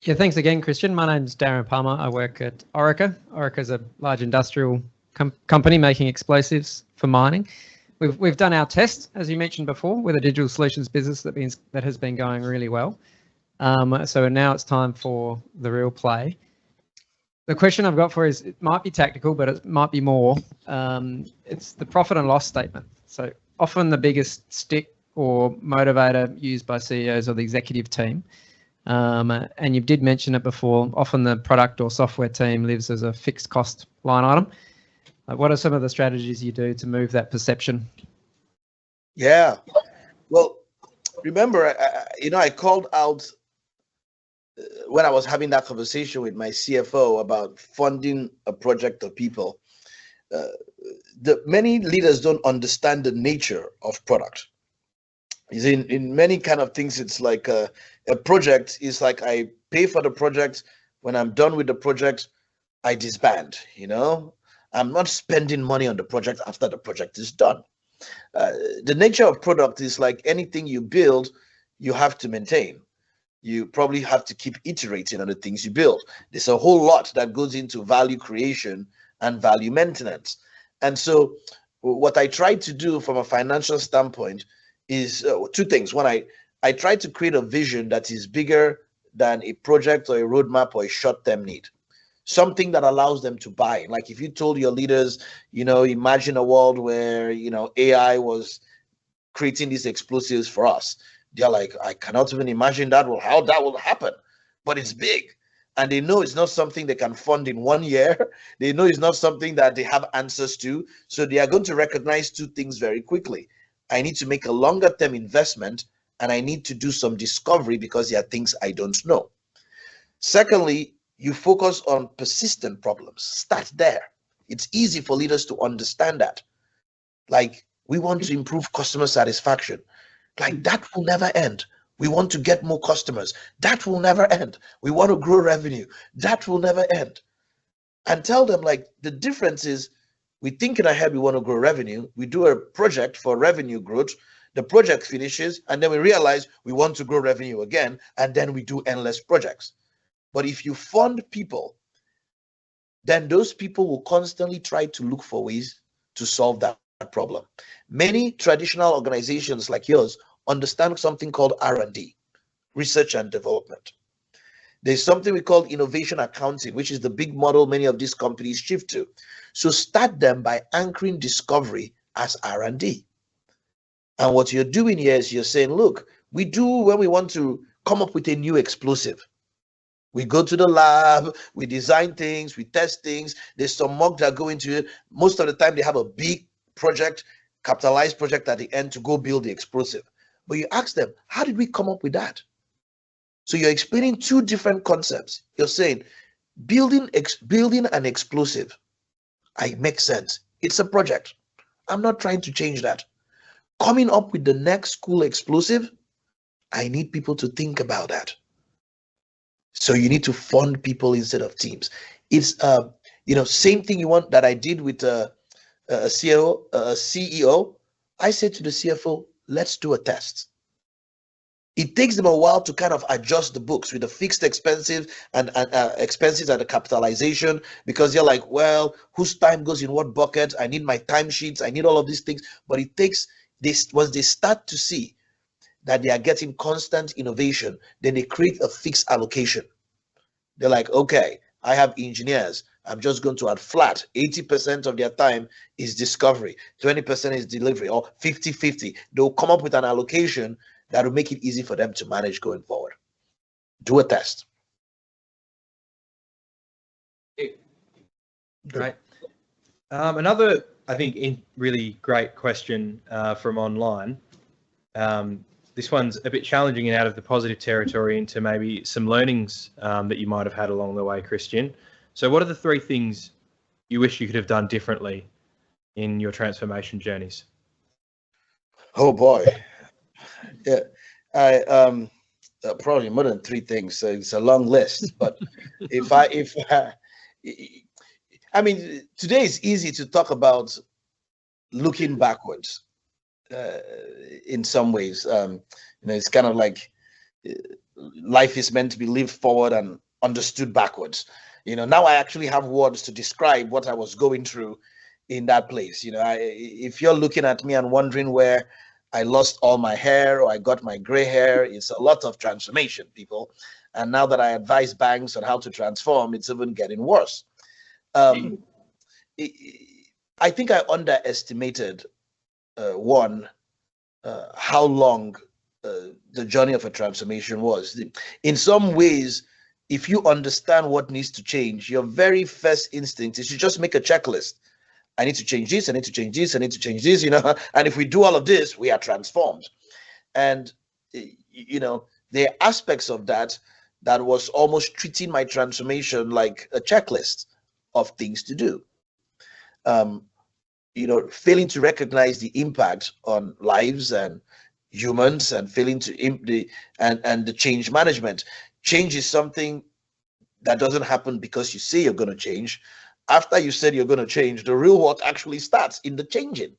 Yeah, thanks again, Christian. My name's Darren Palmer. I work at Orica. Orica is a large industrial company making explosives for mining. We've done our test, as you mentioned before, with a digital solutions business that has been going really well. So now it's time for the real play. The question I've got for you is, it might be tactical, but it might be more. It's the profit and loss statement. So often the biggest stick or motivator used by CEOs or the executive team. And you did mention it before, often the product or software team lives as a fixed cost line item. What are some of the strategies you do to move that perception? Yeah, well, remember, I called out when I was having that conversation with my CFO about funding a project of people. Many leaders don't understand the nature of product. In many kind of things, it's like a project is like I pay for the project. When I'm done with the project, I disband, I'm not spending money on the project after the project is done. The nature of product is like anything you build, you have to maintain. You probably have to keep iterating on the things you build. There's a whole lot that goes into value creation and value maintenance. And so what I try to do from a financial standpoint is two things. One, I try to create a vision that is bigger than a project or a roadmap or a short-term need. Something that allows them to buy. Like if you told your leaders, imagine a world where, AI was creating these explosives for us. They're like, I cannot even imagine that. Well, how that will happen? But it's big. And they know it's not something they can fund in 1 year. They know it's not something that they have answers to. So they are going to recognize two things very quickly. I need to make a longer term investment, and I need to do some discovery because there are things I don't know. Secondly, you focus on persistent problems. Start there. It's easy for leaders to understand that. Like, we want to improve customer satisfaction. Like, that will never end. We want to get more customers. That will never end. We want to grow revenue. That will never end. And tell them, like, the difference is we think in our head we want to grow revenue. We do a project for revenue growth. The project finishes, and then we realize we want to grow revenue again, and then we do endless projects. But if you fund people, then those people will constantly try to look for ways to solve that problem. Many traditional organizations like yours understand something called R&D, research and development. There's something we call innovation accounting, which is the big model many of these companies shift to. So start them by anchoring discovery as R&D. And what you're doing here is you're saying, look, we do when we want to come up with a new explosive. We go to the lab, we design things, we test things. There's some mock that go into it. Most of the time, they have a big project, capitalized project at the end to go build the explosive. But you ask them, how did we come up with that? So you're explaining two different concepts. You're saying, building an explosive, it makes sense. It's a project. I'm not trying to change that. Coming up with the next cool explosive, I need people to think about that. So you need to fund people instead of teams. It's same thing you want that I did with a CEO. I said to the CFO, let's do a test. It takes them a while to kind of adjust the books with the fixed expenses and expenses and the capitalization, because they're like, well, whose time goes in what bucket? I need my timesheets. I need all of these things. But it takes this, once they start to see that they are getting constant innovation, then they create a fixed allocation. They're like, okay, I have engineers, I'm just going to add flat. 80% of their time is discovery, 20% is delivery, or 50-50. They'll come up with an allocation that will make it easy for them to manage going forward. Do a test. Great. Another, I think, really great question from online. This one's a bit challenging and out of the positive territory into maybe some learnings that you might have had along the way, Christian. So what are the 3 things you wish you could have done differently in your transformation journeys? Oh boy. Yeah, I probably more than 3 things. So it's a long list, but I mean, today is easy to talk about looking backwards. In some ways, it's kind of like life is meant to be lived forward and understood backwards. Now I actually have words to describe what I was going through in that place. If you're looking at me and wondering where I lost all my hair or I got my gray hair, it's a lot of transformation, people. And now that I advise banks on how to transform, it's even getting worse. I think I underestimated how long the journey of a transformation was. In some ways, if you understand what needs to change, your very first instinct is to just make a checklist. I need to change this, I need to change this, I need to change this, and if we do all of this, we are transformed. And, there are aspects of that was almost treating my transformation like a checklist of things to do. Failing to recognize the impact on lives and humans, and failing to and the change management. Change is something that doesn't happen because you say you're going to change. After you said you're going to change, the real work actually starts in the changing.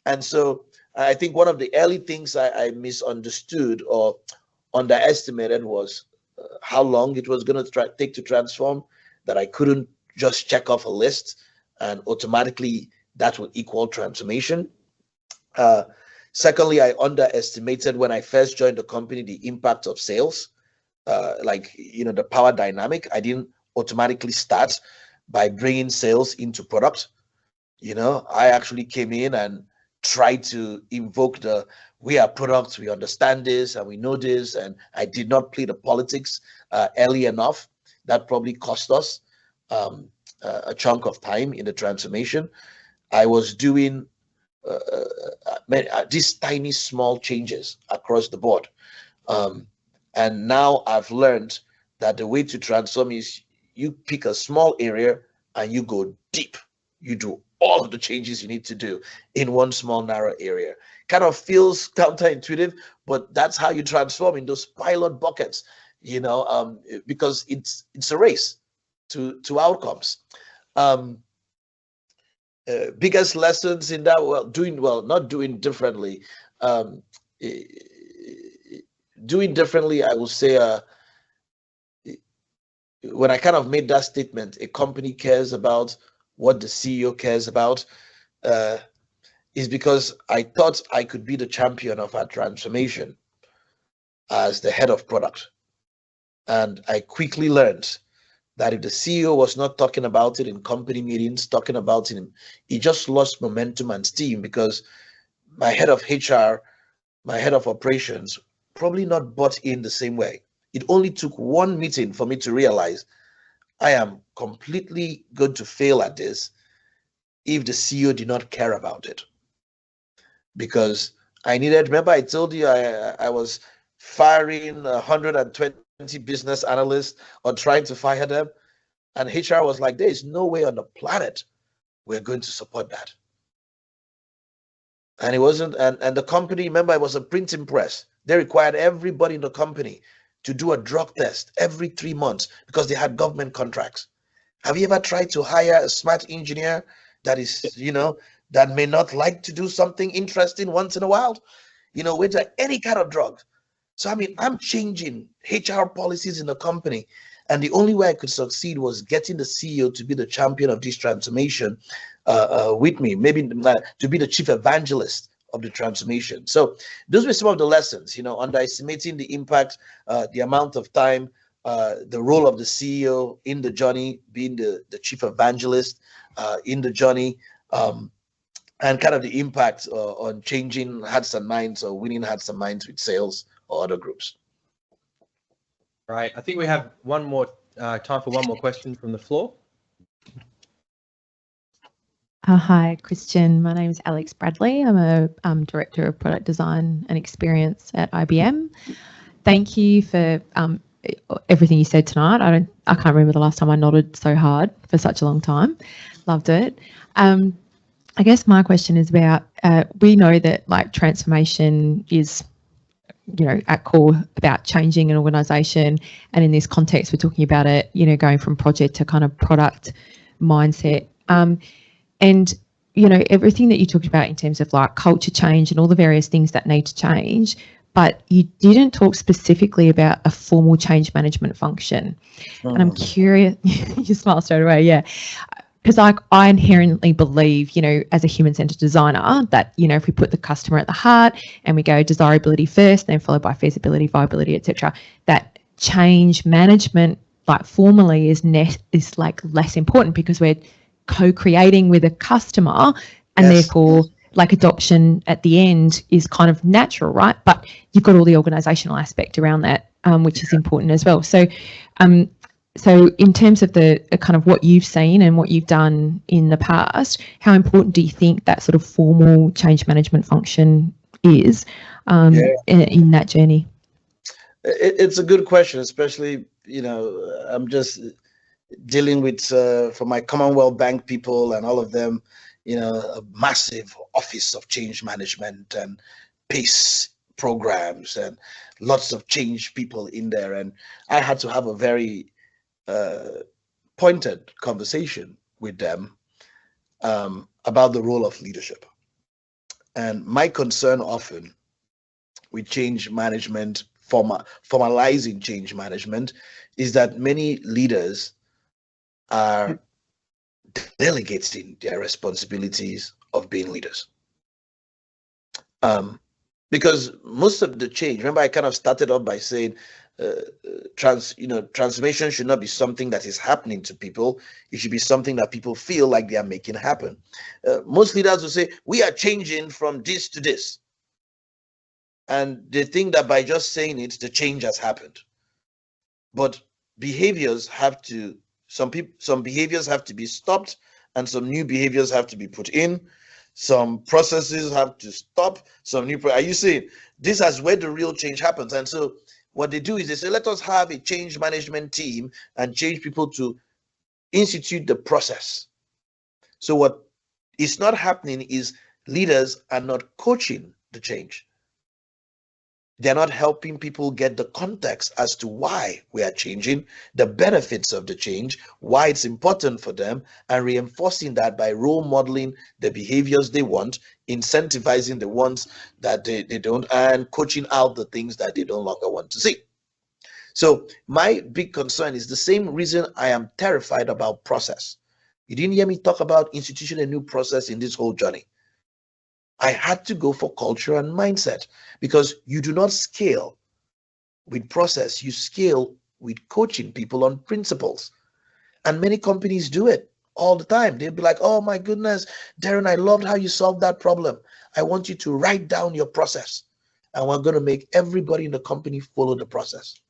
And so I think one of the early things I misunderstood or underestimated was how long it was going to take to transform, that I couldn't just check off a list and automatically that will equal transformation. Secondly, I underestimated when I first joined the company the impact of sales, the power dynamic. I didn't automatically start by bringing sales into product. I actually came in and tried to invoke we are products, we understand this and we know this, and I did not play the politics early enough. That probably cost us a chunk of time in the transformation. I was doing these tiny small changes across the board. And now I've learned that the way to transform is you pick a small area and you go deep. You do all of the changes you need to do in one small narrow area. Kind of feels counterintuitive, but that's how you transform in those pilot buckets, because it's a race to outcomes. Biggest lessons in that, not doing differently. Doing differently, I will say, when I kind of made that statement, a company cares about what the CEO cares about, is because I thought I could be the champion of our transformation as the head of product. And I quickly learned that if the CEO was not talking about it in company meetings, talking about it, he just lost momentum and steam, because my head of HR, my head of operations, probably not bought in the same way. It only took one meeting for me to realize I am completely going to fail at this if the CEO did not care about it. Because remember I told you I was firing 120 business analysts or trying to fire them, and HR was like, there is no way on the planet we're going to support that. And it wasn't, and the company, remember, it was a printing press. They required everybody in the company to do a drug test every 3 months because they had government contracts. Have you ever tried to hire a smart engineer that is, that may not like to do something interesting once in a while, with any kind of drug? So, I'm changing HR policies in the company. And the only way I could succeed was getting the CEO to be the champion of this transformation with me, maybe to be the chief evangelist of the transformation. So those were some of the lessons, underestimating the impact, the amount of time, the role of the CEO in the journey, being the chief evangelist in the journey, and kind of the impact on changing hearts and minds or winning hearts and minds with sales or other groups. Right. I think we have one more time for one more question from the floor. Hi, Christian. My name is Alex Bradley. I'm a Director of Product Design and Experience at IBM. Thank you for everything you said tonight. I can't remember the last time I nodded so hard for such a long time. Loved it. I guess my question is about, we know that like transformation is, at core about changing an organization. And in this context, we're talking about it, going from project to kind of product mindset. And, everything that you talked about in terms of like culture change and all the various things that need to change, but you didn't talk specifically about a formal change management function. And I'm curious, you smile straight away, yeah. Because I inherently believe, as a human-centered designer, that, if we put the customer at the heart and we go desirability first, then followed by feasibility, viability, etc., that change management, like formally, is like less important because we're co-creating with a customer, and therefore, like adoption at the end is kind of natural, right? But you've got all the organizational aspect around that, which is important as well. So, so in terms of the kind of what you've seen and what you've done in the past, how important do you think that sort of formal change management function is in that journey? It's a good question, especially, I'm just dealing with, for my Commonwealth Bank people and all of them, a massive office of change management and PACE programs and lots of change people in there. And I had to have a very pointed conversation with them about the role of leadership. And my concern often with change management, formalizing change management, is that many leaders are delegating their responsibilities of being leaders. Because most of the change, remember I kind of started off by saying transformation should not be something that is happening to people. It should be something that people feel like they are making happen. Most leaders will say, we are changing from this to this. And they think that by just saying it, the change has happened. But behaviors have to, some behaviors have to be stopped, and some new behaviors have to be put in. Some processes have to stop. Are you seeing? This is where the real change happens. And so what they do is they say, let us have a change management team and change people to institute the process. So what is not happening is leaders are not coaching the change. They're not helping people get the context as to why we are changing, the benefits of the change, why it's important for them, and reinforcing that by role modeling the behaviors they want, incentivizing the ones that they don't, and coaching out the things that they no longer want to see. So my big concern is the same reason I am terrified about process. You didn't hear me talk about instituting a new process in this whole journey. I had to go for culture and mindset, because you do not scale with process, you scale with coaching people on principles. And many companies do it all the time. They'll be like, oh my goodness, Darren, I loved how you solved that problem. I want you to write down your process, and we're going to make everybody in the company follow the process.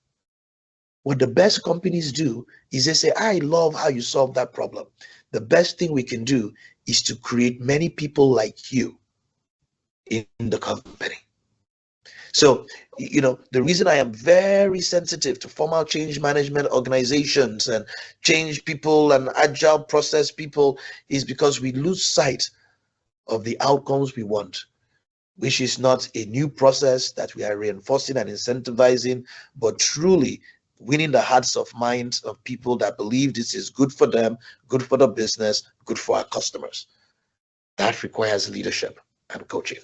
What the best companies do is they say, I love how you solved that problem. The best thing we can do is to create many people like you in the company. So, the reason I am very sensitive to formal change management organizations and change people and agile process people is because we lose sight of the outcomes we want, which is not a new process that we are reinforcing and incentivizing, but truly winning the hearts of minds of people that believe this is good for them, good for the business, good for our customers. That requires leadership and coaching.